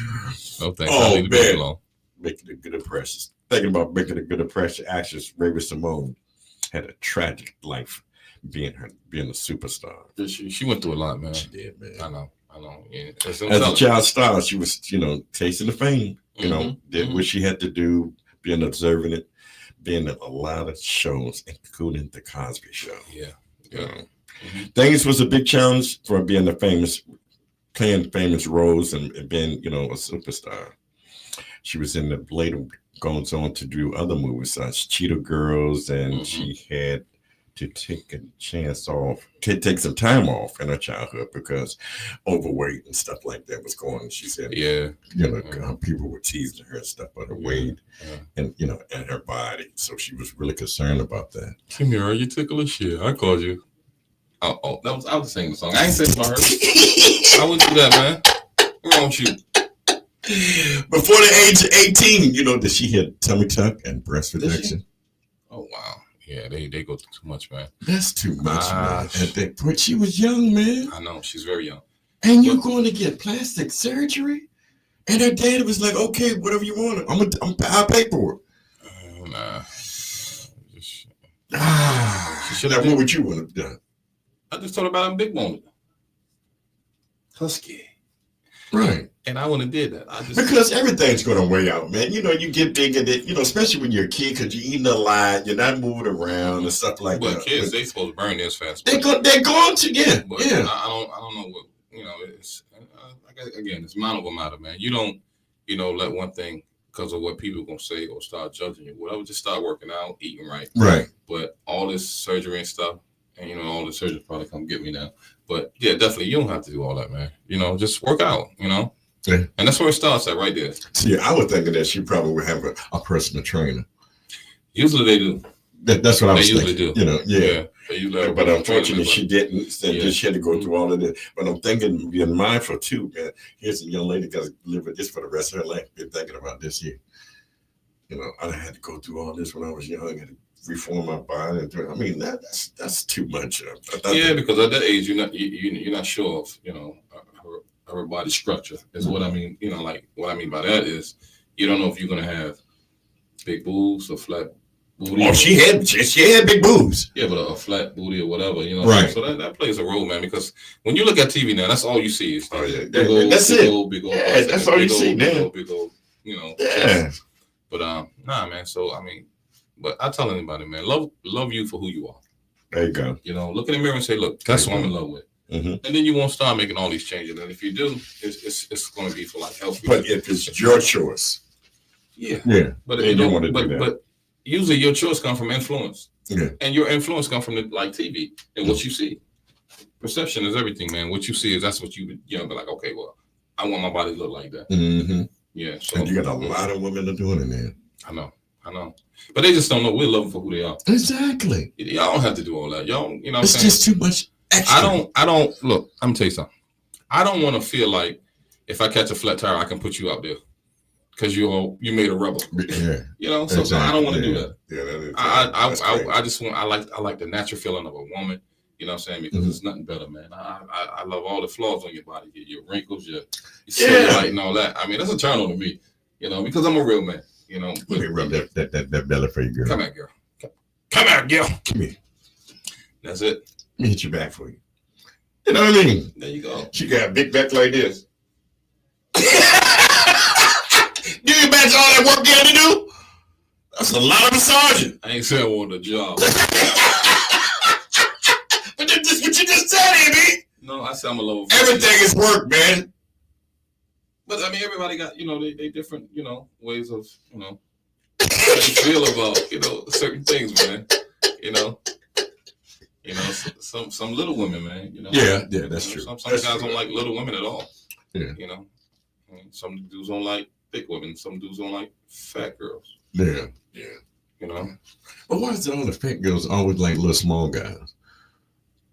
No thanks. Oh, I need to be alone. Making a good impression. Thinking about making a good impression, actress Raven Simone had a tragic life being a superstar. She went through a lot, man. She did, man. I know. Yeah. As a child star, she was, tasting the fame. Did what she had to do, being observant it, being in a lot of shows, including the Cosby Show. Yeah. Things was a big challenge for being playing famous roles and being, a superstar. She was later goes on to do other movies such Cheetah Girls, and she had to take a chance off, take some time off in her childhood because overweight and stuff like that was going. She said, people were teasing her and stuff about her weight and and her body. So she was really concerned about that. Come here, you ticklish shit. I called you. Oh, I was singing the song. I ain't saying about her. I wouldn't do that, man. What's wrong with you? Before the age of 18, that she had tummy tuck and breast reduction. Oh wow. Yeah, they go through too much, man. That's too much, man. At that point, she was young, man. I know, she's very young. And you're going to get plastic surgery? And her dad was like, okay, whatever you want. I'll pay for it. Nah. What would you want to have done? I just told her about a big moment. Husky. Right. And I wouldn't have did that. Because everything's going to weigh out, man. You get big and especially when you're a kid, because you're eating a lot, you're not moving around and stuff like that. But kids, they supposed to burn this fast. They're going to, yeah. But yeah. I don't know what, it's, again, it's mind over matter, man. You don't, let one thing, because of what people going to say or start judging you. Whatever, just start working out, eating right. Right. But all this surgery and stuff, and, all the surgery probably come get me now. But, yeah, definitely, you don't have to do all that, man. Just work out, Yeah. And that's where it starts at right there. See, I was thinking that she probably would have a personal trainer. Usually they do. That's what I was thinking. They usually do. Yeah. They usually but unfortunately, she didn't. She had to go through all of this. But I'm thinking, being mindful too, man. Here's a young lady got to live with this for the rest of her life. Been thinking about this here. I had to go through all this when I was young and reform my body. I mean, that's too much. Because at that age, you're not sure of her body structure is what I mean. What I mean by that is you don't know if you're gonna have big boobs or flat booty. Oh, she had big boobs. Yeah, but a flat booty or whatever, Right. So that plays a role, man. Because when you look at TV now, that's all you see is big old, that's all you see now. Big old, Yeah. But nah, man. So I mean, but I tell anybody, man, love you for who you are. There you go. Look in the mirror and say, look, that's what I'm in love with. Mm-hmm. And then you won't start making all these changes. And if you do, it's going to be for like health. But if it's your choice, yeah. But if you don't want to do that. But usually your choice comes from influence. Yeah. And your influence comes from TV and what you see. Perception is everything, man. What you see is that's what you be like. Okay, well, I want my body to look like that. Mm-hmm. Yeah. So and you got a lot of women that are doing it, man. I know. But they just don't know. We love them for who they are. Exactly. Y'all don't have to do all that. Y'all, it's just too much. Extra. I don't look. I'm gonna tell you something. I don't want to feel like if I catch a flat tire, I can put you out there because you made a rebel. Yeah. So exactly. I don't want to do that. Yeah, that is. I just want. I like the natural feeling of a woman. You know what I'm saying? Because it's nothing better, man. I love all the flaws on your body, your wrinkles, your cellulite and all that. I mean, that's a turn on to me. Because I'm a real man. Let me rub that belly for you, girl. Come here, girl. Come here, girl. Come here. That's it. Let me hit your back for you. You know what I mean? There you go. She got a big back like this. Do you imagine all that work you had to do? That's a lot of massaging. I ain't saying I want a job. But that's what you just said, Amy. No, I said I'm a low. Everything is work, man. But I mean, everybody got they different ways of how they feel about certain things, man. Some little women, man. Yeah, that's true. Some guys don't like little women at all. Yeah. Some dudes don't like thick women. Some dudes don't like fat girls. Yeah. But why is all the fat girls always like little small guys?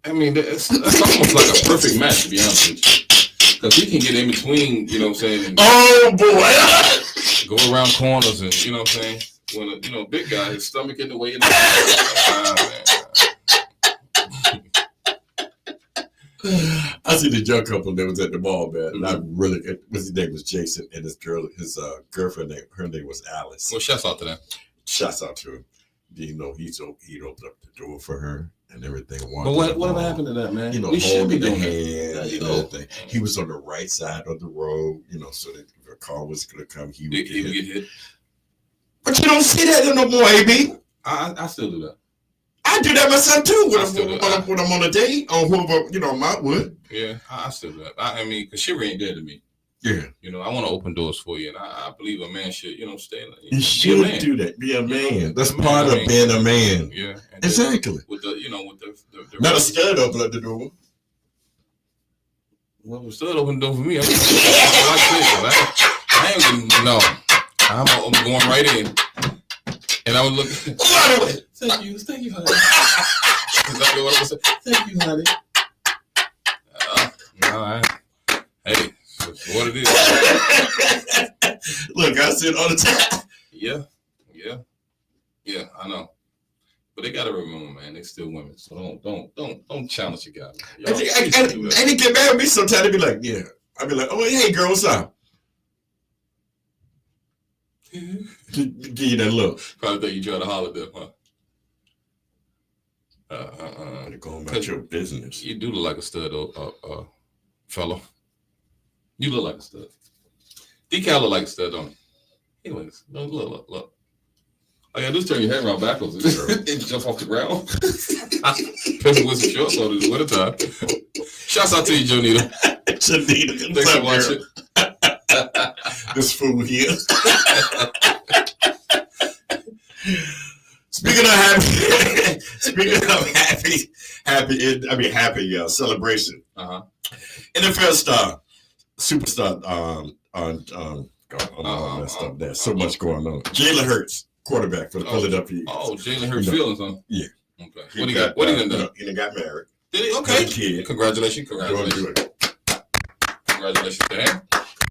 I mean, that's almost like a perfect match, to be honest with you. Because he can get in between, what I'm saying? Oh, boy. Go around corners and, what I'm saying? When a big guy, his stomach in the way. I see the young couple that was at the mall, man. And I really, his name was Jason, and his girlfriend, her name was Alice. Well, shouts out to them. Shouts out to him. He'd opened up the door for her and everything. But whatever happened to that, man? We should be doing that. He was on the right side of the road, so that if a car was going to come, he would get hit. But you don't see that no more, AB. I still do that. I do that myself too when I'm on a date on whoever, my wood. Yeah, I still do that. I mean, because she ain't dead to me. Yeah. I want to open doors for you. And I believe a man should, stay. You should do that. Be a man. That's part of being a man. Yeah. Exactly. With the, Not a stud open up the door. Well, the stud opened the door for me. I ain't no. I'm going right in. And I was looking. Thank you, honey. Exactly what I was saying. Thank you, honey. Hey, what it is. Look, I see it all the time. Yeah, I know. But they gotta remember, man, they still women. So don't challenge your guy. And they get mad at me sometimes. They be like, yeah. I be like, oh, hey, girl, what's up? Give you that look. Probably think you trying to holler at them, huh? You're going about your business. You do look like a stud, fellow. You look like a stud. Dcal look like a stud, don't he? Anyways, look. All you gotta do is turn your head around backwards and jump off the ground. Especially with some shorts on in the wintertime. Shouts out to you, Jonita. Jonita, thanks for watching. This fool here. Speaking of happy celebration. NFL star, superstar. Messed up there. So much going on. Jalen Hurts, quarterback for the Philadelphia Eagles. Oh, Jalen Hurts feelings, huh? Yeah. Okay. What he got? What he done? He done got married. Did he? Okay. Kid. Congratulations to him.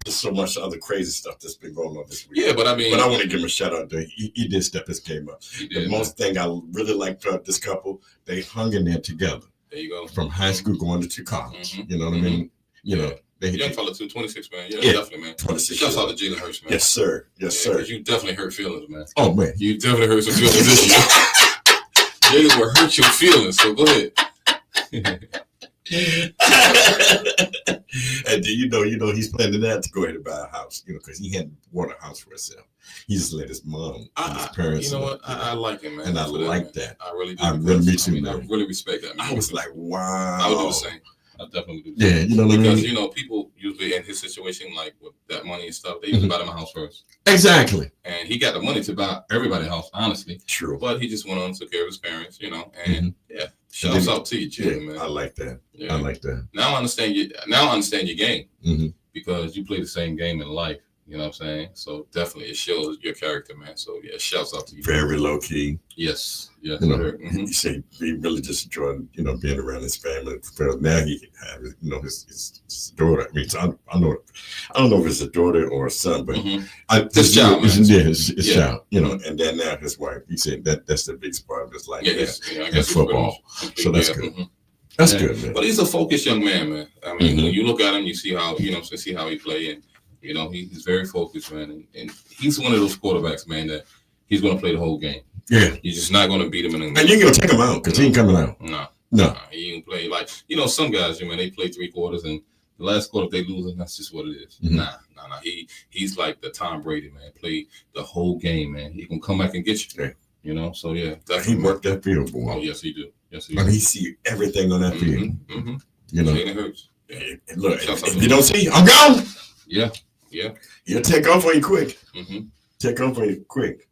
There's so much other crazy stuff that's been going on this week. Yeah, but I want to give him a shout out. He did step his game up. The most thing I really liked about this couple, they hung in there together. There you go. From high school going to college. You know what I mean? You know. Young fella too, 26, man. Yeah, definitely, man. 26. Shouts out to Jalen Hurts, man. Yes, sir. Yes, sir. Because you definitely hurt feelings, man. Oh, man. You definitely hurt some feelings this year. Jalen will hurt your feelings, so go ahead. And do you know he's planning that to go ahead and buy a house, because he hadn't bought a house for himself. He just let his mom and his parents. You know what? I like him, man. And I like that. I really do. I really too, man. I really respect that, man. I was like, wow. I would do the same. I definitely do. Yeah, you know what I mean? Because, people usually in his situation, like with that money and stuff, they usually buy them a house first. Exactly. And he got the money to buy everybody a house, honestly. True. But he just went on and took care of his parents, and shouts out to you, Jim, man. I like that. Yeah. I like that. Now I understand your game because you play the same game in life. You know what I'm saying? So definitely it shows your character, man. So yeah, shouts out to you. Very low key. Yes. You say he really just enjoyed, being around his family. Now he can have, his daughter. I mean, I don't know if it's a daughter or a son, but his child, man. His child. And then now his wife. He said that's the biggest part of his life. I guess football. So that's good. That's good, man. But he's a focused young man. I mean, when you look at him, you see how he play, and he's very focused, man, and he's one of those quarterbacks, man, that he's going to play the whole game. Yeah, you're just not going to beat him in the game. And you're going to take him out because he ain't coming out. No, he ain't play like some guys. Man, they play 3 quarters, and the last quarter if they lose, and that's just what it is. Nah. He's like the Tom Brady, man. Play the whole game, man. He can come back and get you. Yeah. So yeah, he worked that field, boy. Oh yes, he do. Yes, he do. He see everything on that field. It hurts. Look, if you don't see, I'm gone. Yeah. He'll take off on you quick. Take off on you quick.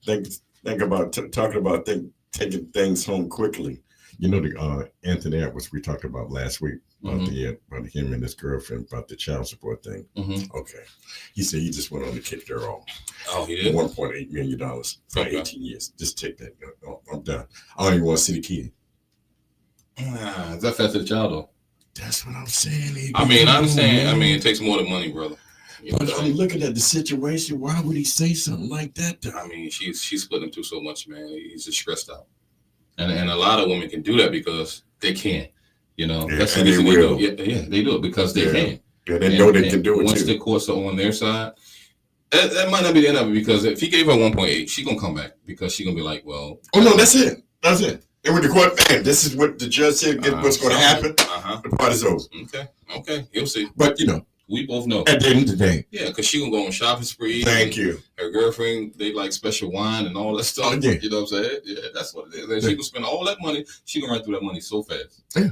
Think about talking about taking things home quickly. The Anthony Edwards we talked about last week about him and his girlfriend about the child support thing. Okay, he said he just went on to kick her off. Oh, he did. $1.8 million for 18 years. Just take that. I'm done. I don't even want to see the kid. Is that fair to the child though? That's what I'm saying. I understand. It takes more than money, brother. But I'm looking at the situation. Why would he say something like that? She's putting him through so much, man. He's just stressed out, and a lot of women can do that because they can. That's the reason they do it. Yeah, they do it because they can. Yeah, they know they can do it. Once the courts are on their side, that might not be the end of it because if he gave her 1.8, she's gonna come back because she's gonna be like, well. Oh no, that's it. And with the court, man, this is what the judge said. What's going to happen? The party's over. Okay, you'll see. But we both know. At the end of the day. Yeah, because she gonna go on shopping spree. Thank you. Her girlfriend, they like special wine and all that stuff. Oh, yeah. You know what I'm saying? Yeah, that's what it is. And she gonna spend all that money. She gonna run through that money so fast. Yeah.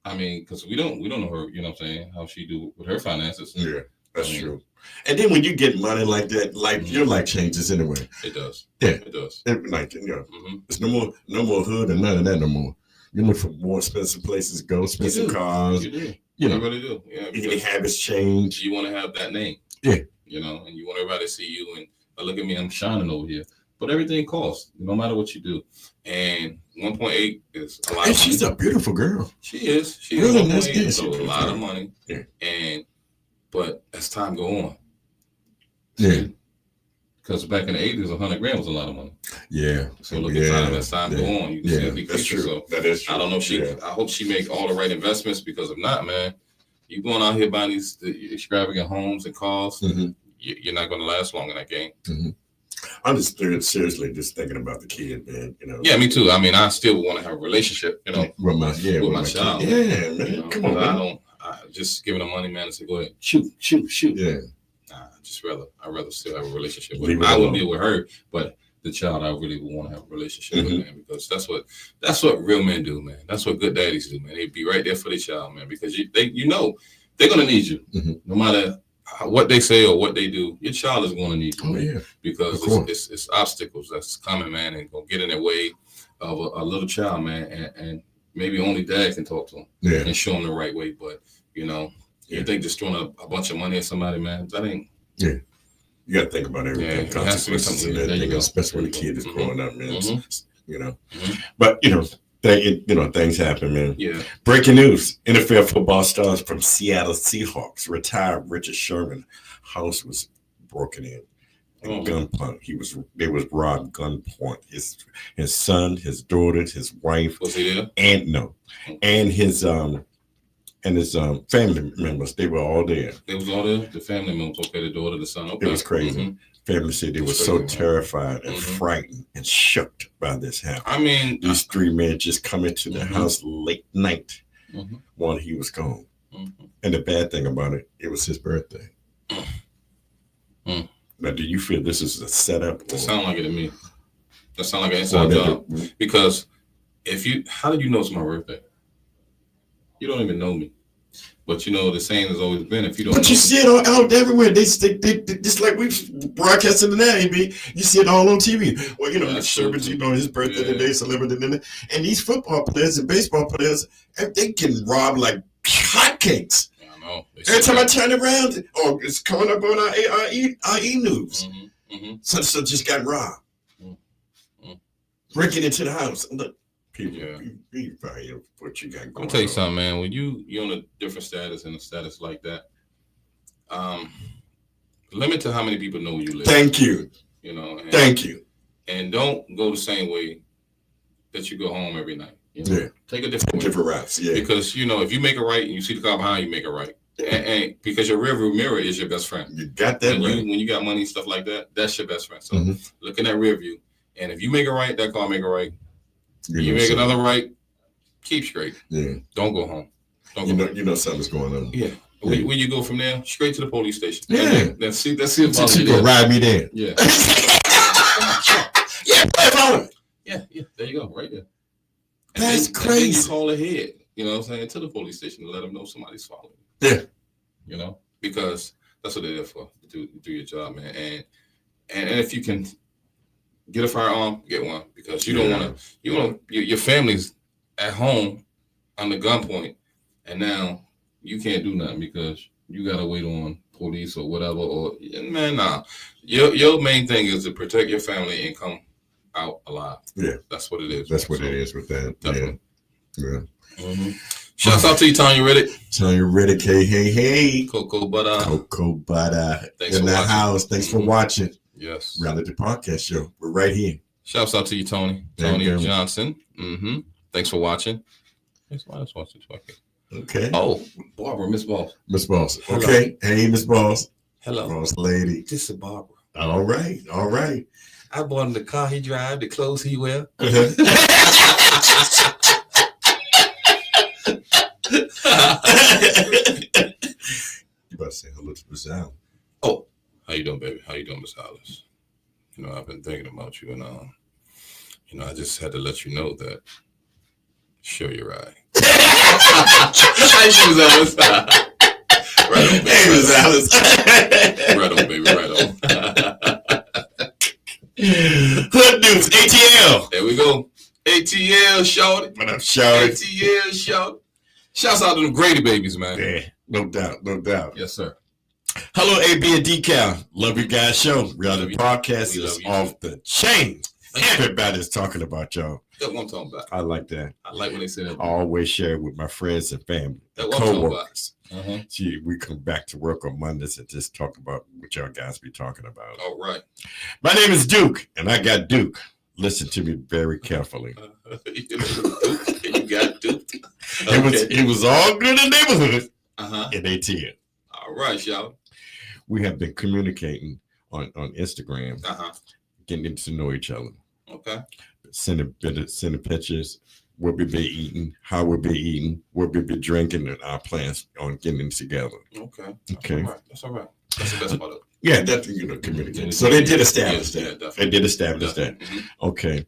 Because we don't know her. You know what I'm saying? How she do with her finances. Yeah, that's true. And then when you get money like that, your life changes anyway. It does. Yeah, it does. It's no more hood and none of that no more. You look for more expensive places to go, expensive cars. You do. You know, really do. Yeah. Your habits change. You want to have that name. Yeah. You know, and you want everybody to see you and look at me, I'm shining over here. But everything costs, no matter what you do. And 1.8 is a lot. And she's a beautiful girl. She is. She really is. It's a lot of money. Yeah. But as time go on. Yeah. Because back in the 80s, 100 grand was a lot of money. Yeah. So look at time as time go on, you can see it decrease. That's true. So that is true. I don't know if I hope she make all the right investments, because if not, man, you going out here buying these extravagant homes and cars, you're not going to last long in that game. Mm-hmm. I'm just seriously just thinking about the kid, man. You know. Yeah, me too. I mean, I still want to have a relationship, you know, with my child. Kid. Yeah, man. You know, come on, man. I just giving them money, man, and say, go ahead, shoot. Yeah. I'd rather still have a relationship with her. I wouldn't be with her, but the child, I really would want to have a relationship with, man, because that's what real men do, man. That's what good daddies do, man. They be right there for their child, man, because they're gonna need you, no matter what they say or what they do. Your child is gonna need you, man, because it's obstacles that's coming, man, and gonna get in their way of a little child, man, and maybe only dad can talk to them and show them the right way. But you think just throwing a bunch of money at somebody, man, that ain't. Yeah, you got to think about everything. Yeah, it has to be something. There you go. Especially when the kid is growing up, man. You know, but things happen, man. Yeah. Breaking news: NFL football stars from Seattle Seahawks retired Richard Sherman house was broken in. Gunpoint. They was robbed gunpoint. His son, his daughter, his wife. Was he there? And his family members, they were all there. They was all there? The family members, okay, the daughter, the son, okay. It was crazy. Family said they were so terrified and frightened and shocked by this happening. I mean, these three men just come into the house late night while he was gone. And the bad thing about it, it was his birthday. Now, do you feel this is a setup? That sounds like it to me. That sounds like an inside job. Because how did you know it's my birthday? You don't even know me. But the saying has always been, if you don't. But you see it out everywhere. They just like we broadcasting today, AB. You see it all on TV. Well, Sherman's, his birthday today, celebrity, and these football players and baseball players, they can rob like hotcakes. I know. Every time I turn around, it's coming up on our E news. So just got robbed. Breaking into the house. Look. People, what you got going on. I'll tell you something, man. When you're on a different status and a status like that, limit to how many people know you live. Thank you. Thank you. And don't go the same way that you go home every night. Take a different routes. Yeah. Because if you make it right and you see the car behind you, make it right. And because your rearview mirror is your best friend. You got that right. When you got money and stuff like that, that's your best friend. So look in that rear view, and if you make it right, that car make it right. You make another right, keep straight. Yeah. Don't go home. You know something's going on. Yeah. When you go from there, straight to the police station. Yeah. Let's see if you can ride me there. Yeah. Yeah. There you go, right there. That's crazy. And you call ahead, to the police station to let them know somebody's following you. Yeah. Because that's what they're there for, to do your job, man. And if you can get a firearm, get one, because you don't want to. Your family's at home under gunpoint, and now you can't do nothing because you gotta wait on police or whatever. Your main thing is to protect your family and come out alive. Yeah, that's what it is. That's what it is with that. Definitely. Yeah. Shouts out to you, Tanya Reddick. Tanya Reddick, hey. Cocoa Butter. Thanks in the house. Thanks for watching. Yes. Reality Podcast Show. We're right here. Shouts out to you, Tony. Tony Johnson. Thanks for watching. Thanks for watching. Okay. Oh, Barbara, Miss Boss. Miss Boss. Okay. Hello. Hey, Miss Boss. Hello. Boss lady. This is Barbara. All right. I bought him the car he drive, the clothes he wear. You about to say hello to Miss Allen. Oh. How you doing, baby? How you doing, Miss Alice? I've been thinking about you, and I just had to let you know that. Sure, you're right. Hey, Miss Alice. Right on, baby. Hey, Miss Alice. Right on, baby. Right on. Hood News, ATL. There we go. ATL shorty. What up, shorty? ATL shorty. Shouts out to them Grady babies, man. Yeah, no doubt. Yes, sir. Hello, AB and Dcal. Love you guys show. Reality podcast is off the chain. Everybody's talking about y'all. That's what I'm talking about. I like that. I like when they say that. I always share it with my friends and family, that's what I'm talking about. Gee, we come back to work on Mondays and just talk about what y'all guys be talking about. All right. My name is Duke, and I got Duke. Listen to me very carefully. You got Duke. It was all good in the neighborhood in ATL. All right, y'all. We have been communicating on Instagram, getting to know each other. Okay. Sending pictures, what we be eating, how we be eating, what we be drinking, and our plans on getting together. Okay. That's all right. That's the best part of it. Yeah, that's communicating. So they did establish that. Yeah, they did establish that. Mm-hmm. Okay.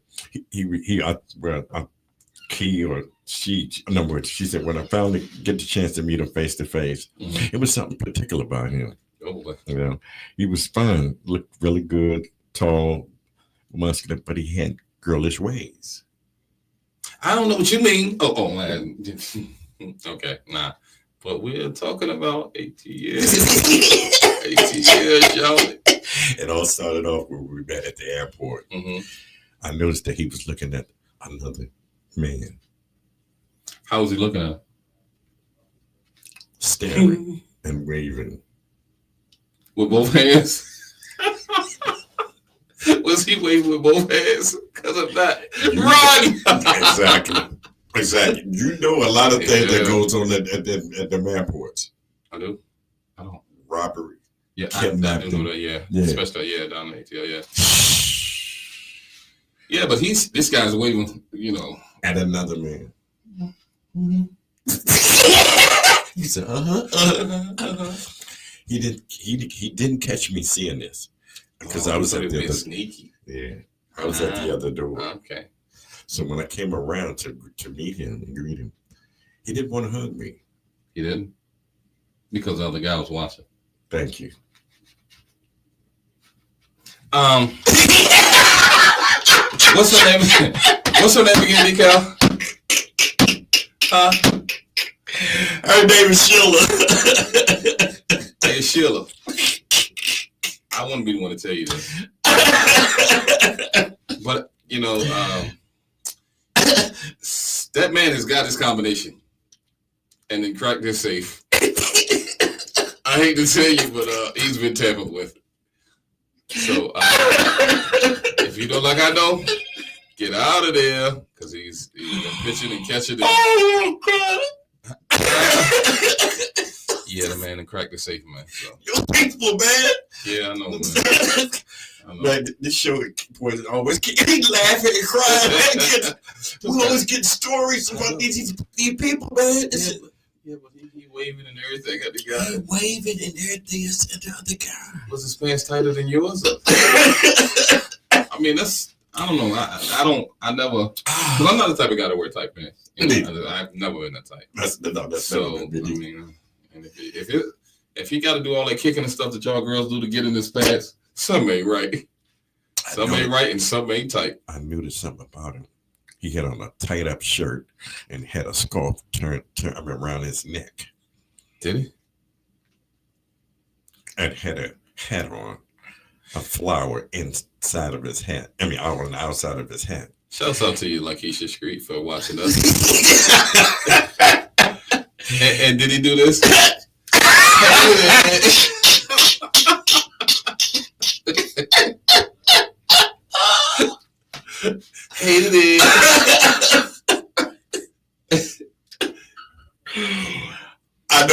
He or she, in other words, she said when I finally get the chance to meet him face to face, it was something particular about him. Oh, you know, he was fine, looked really good, tall, muscular, but he had girlish ways. I don't know what you mean. Oh, man. Okay, nah. But we're talking about ATL. ATL, y'all. It all started off when we met at the airport. I noticed that he was looking at another man. How was he looking at him? Staring and waving. With both hands? Was he waving with both hands? Because of that. Run! Exactly. You know a lot of things that goes on at the airports. I do. I don't. Robbery. Yeah, I do know that. Yeah. Especially down in ATL. Yeah, but this guy's waving. You know, at another man. He said, He didn't catch me seeing this because I was at the other. Sneaky. Yeah, I was at the other door. Okay. So when I came around to meet him and greet him, he didn't want to hug me. He didn't? Because the other guy was watching. Thank you. What's her name? What's her name again, Dcal? Her name is Sheila. Hey, Sheila. I wouldn't be the one to tell you this. But, you know, that man has got his combination and then cracked his safe. I hate to tell you, but he's been tampered with. So, if you don't like I know, get out of there, because he's been pitching and catching it. Oh, God. Yeah, the man and cracked the safe, man. So. You're peaceful, man. Yeah, I know, man. Man, this show boys always keep laughing and crying. We always get stories about these people, man. Yeah, but he waving and everything at the guy. He waving and everything at the other guy. Was his pants tighter than yours? I mean, I don't know. I never, because I'm not the type of guy to wear tight pants. I've never been that tight. That's so, I mean, and if he got to do all that kicking and stuff that y'all girls do to get in his pants, something ain't right. Something ain't right and something ain't tight. I knew there's something about him. He had on a tight up shirt and had a scarf turned around his neck. Did he? And had a hat on, a flower inside of his hat. I mean, on the outside of his hat. Shouts out to you, Lakeisha Street, for watching us. and did he do this? Hated it. I'm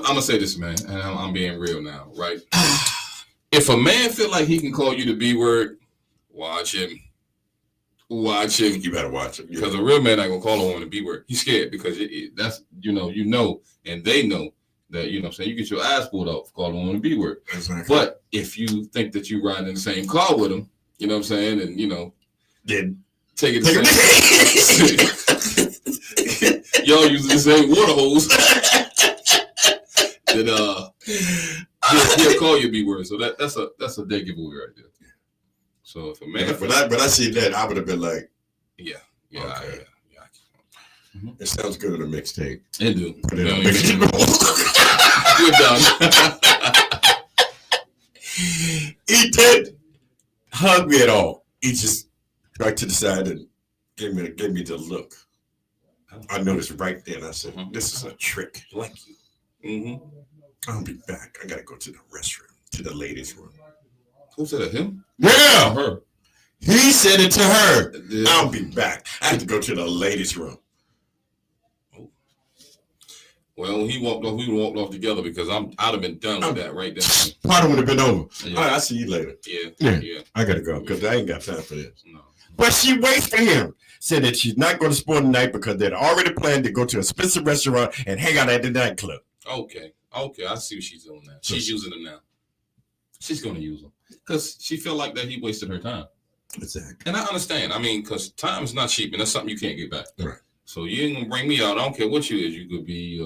gonna say this, man, and I'm being real now, right? If a man feel like he can call you the B word, watch him. Watch him. You better watch him. Because a real man ain't gonna call a woman the B word. He's scared because that's you know, and they know that you know what I'm saying you get your ass pulled out for calling a woman the B word. Exactly. But if you think that you riding in the same car with him, you know what I'm saying, and you know, then take it the same. Y'all using the same water hose. Then he'll call you a B word. So that's a dead giveaway right there. So if a man, but I see that, I would have been like, yeah, Yeah, Okay. Mm-hmm. It sounds good on a mixtape. It do. Put it on a mixtape. We're done. He did hug me at all. He just right to the side and gave me the look. I noticed right then. I said, "This is a trick." Like you. Mm-hmm. I'll be back. I gotta go to the restroom, to the ladies' room. Who said it? Him? Yeah, her. He said it to her. Yeah. I'll be back. I had to go to the ladies' room. Well, when he walked off, we walked off together because I'd have been done with that right then. Part would have been over. Yeah. All right, I'll see you later. Yeah. I gotta go because I ain't got time for this. No. But she waits for him. Said that she's not going to spend the night because they'd already planned to go to a expensive restaurant and hang out at the nightclub. Okay, I see what she's doing now. She's using him now. She's going to use him because she felt like that he wasted her time. Exactly. And I understand. I mean, because time is not cheap, and that's something you can't get back. Right. So you ain't gonna bring me out. I don't care what you is. You could be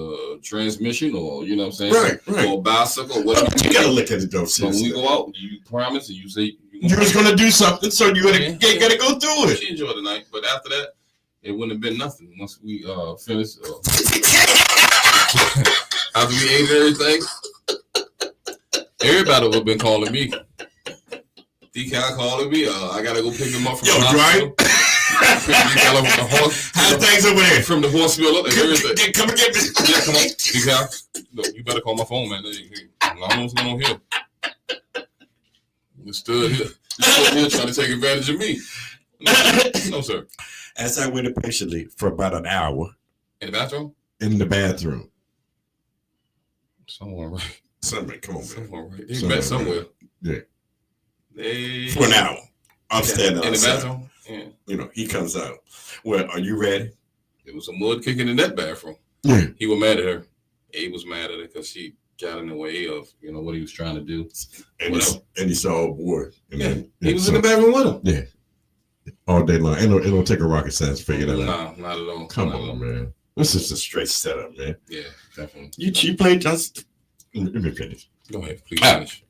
transmission, or you know what I'm saying, right. or a bicycle, whatever. You gotta look at it though. So when we go out, you promise and you say you was gonna do something, so you gotta go through it. She enjoyed the night, but after that, it wouldn't have been nothing. Once we finished, after we ate everything, everybody would have been calling me. Dcal calling me. I gotta go pick him up from the hospital. How's things over there? From the hospital and everything. Come and get me. Yeah, come on. Dcal, look, you better call my phone, man. I don't know what's going on here. You stood here. You stood here trying to take advantage of me. No, sir. As I waited patiently for about an hour. In the bathroom? In the bathroom. Somewhere right. Somewhere, come on, man. Somewhere right. They met somewhere. Yeah. They... For an hour. I'm standing outside. In the bathroom? Yeah. You know, he comes out. Well, are you ready? There was some mud kicking in that bathroom. Yeah. He was mad at her. He was mad at her because she got in the way of, you know, what he was trying to do. And he saw a boy. And then, he was in the bathroom with him. Yeah. All day long. It don't take a rocket science to figure that out. No, not at all. Come on, man. This is a straight setup, man. Yeah, definitely. You played just... Let me finish. Go ahead, please finish.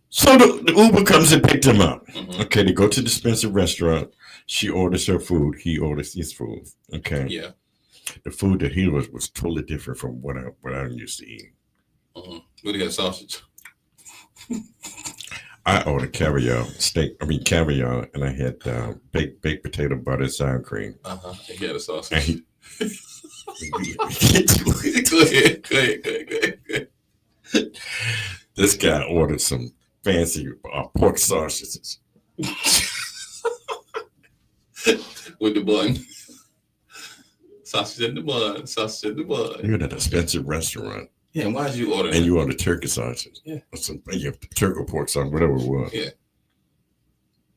So the Uber comes and picked him up. Mm-hmm. Okay, they go to the expensive restaurant. She orders her food. He orders his food. Okay. Yeah. The food that he was totally different from what I'm used to eating. Mm-hmm. What do you have, sausage? I ordered caviar, and I had baked potato butter sour cream. He had a sausage. And he Go ahead. This guy ordered some fancy pork sausages. With the bun. Sausage in the bun. You're at an expensive restaurant. Yeah, and why did you order that? And you ordered turkey sausage. Yeah. Or some turkey pork sausage, whatever it was. Yeah.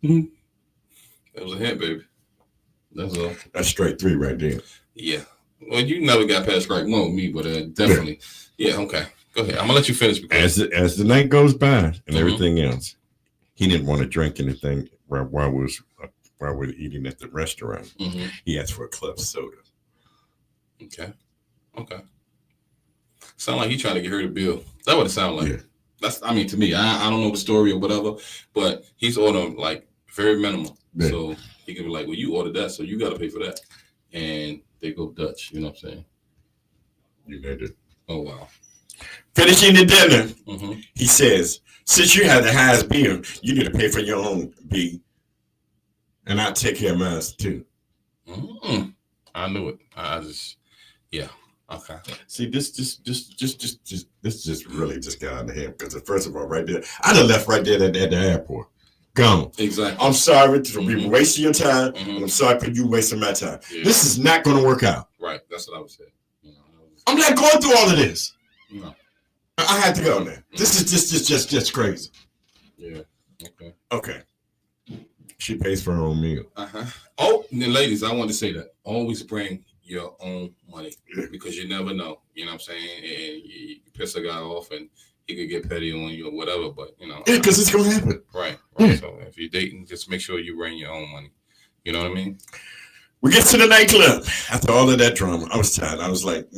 Mm-hmm. That was a hint, baby. That's all. That's straight 3 right there. Yeah. Well, you never got past strike 1 with me, but definitely. Yeah, okay. Go ahead. I'm going to let you finish. As the night goes by and everything else, he didn't want to drink anything while we're eating at the restaurant. Mm-hmm. He asked for a club soda. Okay. Sound like he trying to get her the bill. That's what it sound like. Yeah. To me, I don't know the story or whatever, but he's ordering like very minimal. Yeah. So he can be like, well, you ordered that, so you got to pay for that. And they go Dutch, you know what I'm saying? You made it. Oh, wow. Finishing the dinner, he says, since you have the highest bill, you need to pay for your own B. And I'll take care of mine too. I knew it. Yeah. Okay. See, this just really just got out of hand because first of all, right there, I'd have left right there at the airport. Gone. Exactly. I'm sorry to be wasting your time. And I'm sorry for you wasting my time. Yeah. This is not going to work out. Right. That's what I would say. I'm not going through all of this. No. I had to go there. This is just crazy. Yeah. Okay. She pays for her own meal. Oh, and then ladies, I want to say that always bring your own money because you never know. You know what I'm saying? And you piss a guy off and he could get petty on you or whatever, but you know. Yeah, because it's gonna happen. Right. Yeah. So if you're dating, just make sure you bring your own money. You know what I mean? We get to the nightclub. After all of that drama, I was tired. I was like,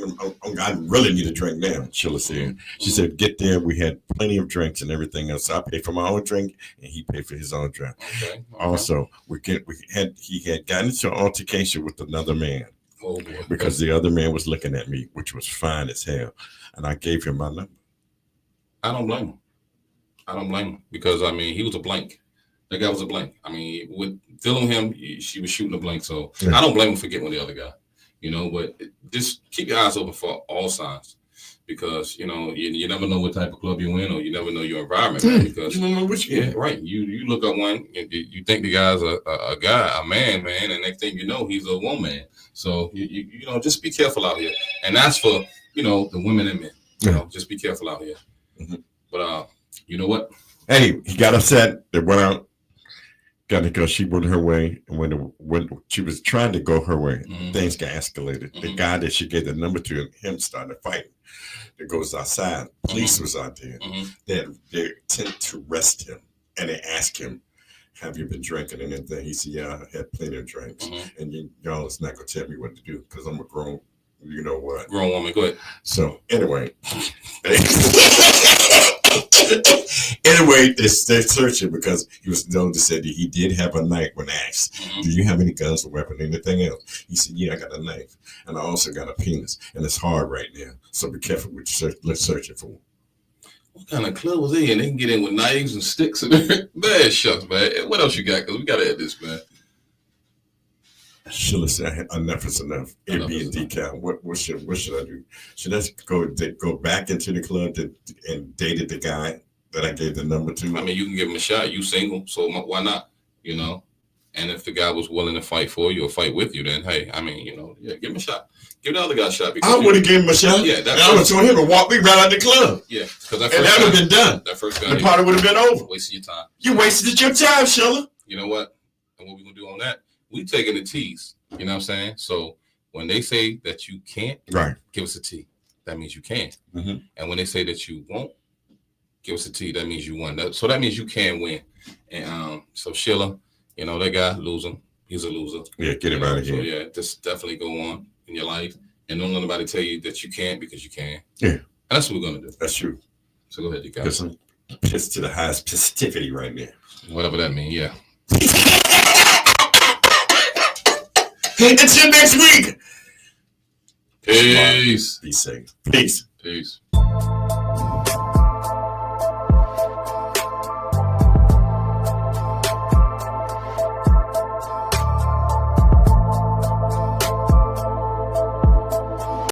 I really need a drink now, Sheila said. She said, get there. We had plenty of drinks and everything else. So I paid for my own drink and he paid for his own drink. Okay. Also, he had gotten into an altercation with another man. Oh, boy. Because the other man was looking at me, which was fine as hell. And I gave him my number. I don't blame him. Because, I mean, he was a blank. That guy was a blank. I mean, with dealing with him, she was shooting a blank. So I don't blame him for getting with the other guy, but just keep your eyes open for all signs because, you never know what type of club you're in or you never know your environment, man, because you don't know what you're right. You look up one, you think the guy's a man, and next thing you know, he's a woman. So, just be careful out here. And that's for, the women and men, just be careful out here. Mm-hmm. But, you know what? Hey, he got upset. They went out. Got to go. She went her way, and when she was trying to go her way, things got escalated. The guy that she gave the number to, and him started fighting. That goes outside. Police was out there. They attempt to arrest him, and they asked him, "Have you been drinking and anything?" He said, "Yeah, I had plenty of drinks." And y'all is not gonna tell me what to do because I'm a grown, grown woman. Go ahead. So anyway. Anyway, they're searching because he was known to say that he did have a knife when asked, do you have any guns or weapon, anything else? He said, yeah, I got a knife. And I also got a penis. And it's hard right now. So be careful with searching for him. What kind of club was he in? They can get in with knives and sticks and everything. Man, shucks, man. What else you got? Because we got to add this, man. Sheila said, enough is enough. It be a decal. What should I do? Should I go back into the club and dated the guy that I gave the number to? I mean, you can give him a shot. You single, so why not? And if the guy was willing to fight for you or fight with you, then hey, I mean, give him a shot. Give the other guy a shot. I would have given him a shot. Yeah, I would have told him to walk me right out the club. Yeah, because that would have been done. That first guy, the party would have been over. Wasting your time. You wasted your time, Sheila. You know what? And what we gonna do on that? We taking the T's. You know what I'm saying? So when they say that you can't, give us a T. That means you can. And when they say that you won't, give us a T. That means you won. So that means you can win. And so Sheila, that guy, loser. He's a loser. Yeah, get him out of here. So yeah, just definitely go on in your life and don't let nobody tell you that you can't because you can. Yeah. And that's what we're gonna do. That's true. So go ahead, Dcal. Get some piss to the highest festivity right now. Whatever that means, yeah. Until next week. Peace. Be safe. Peace. Peace.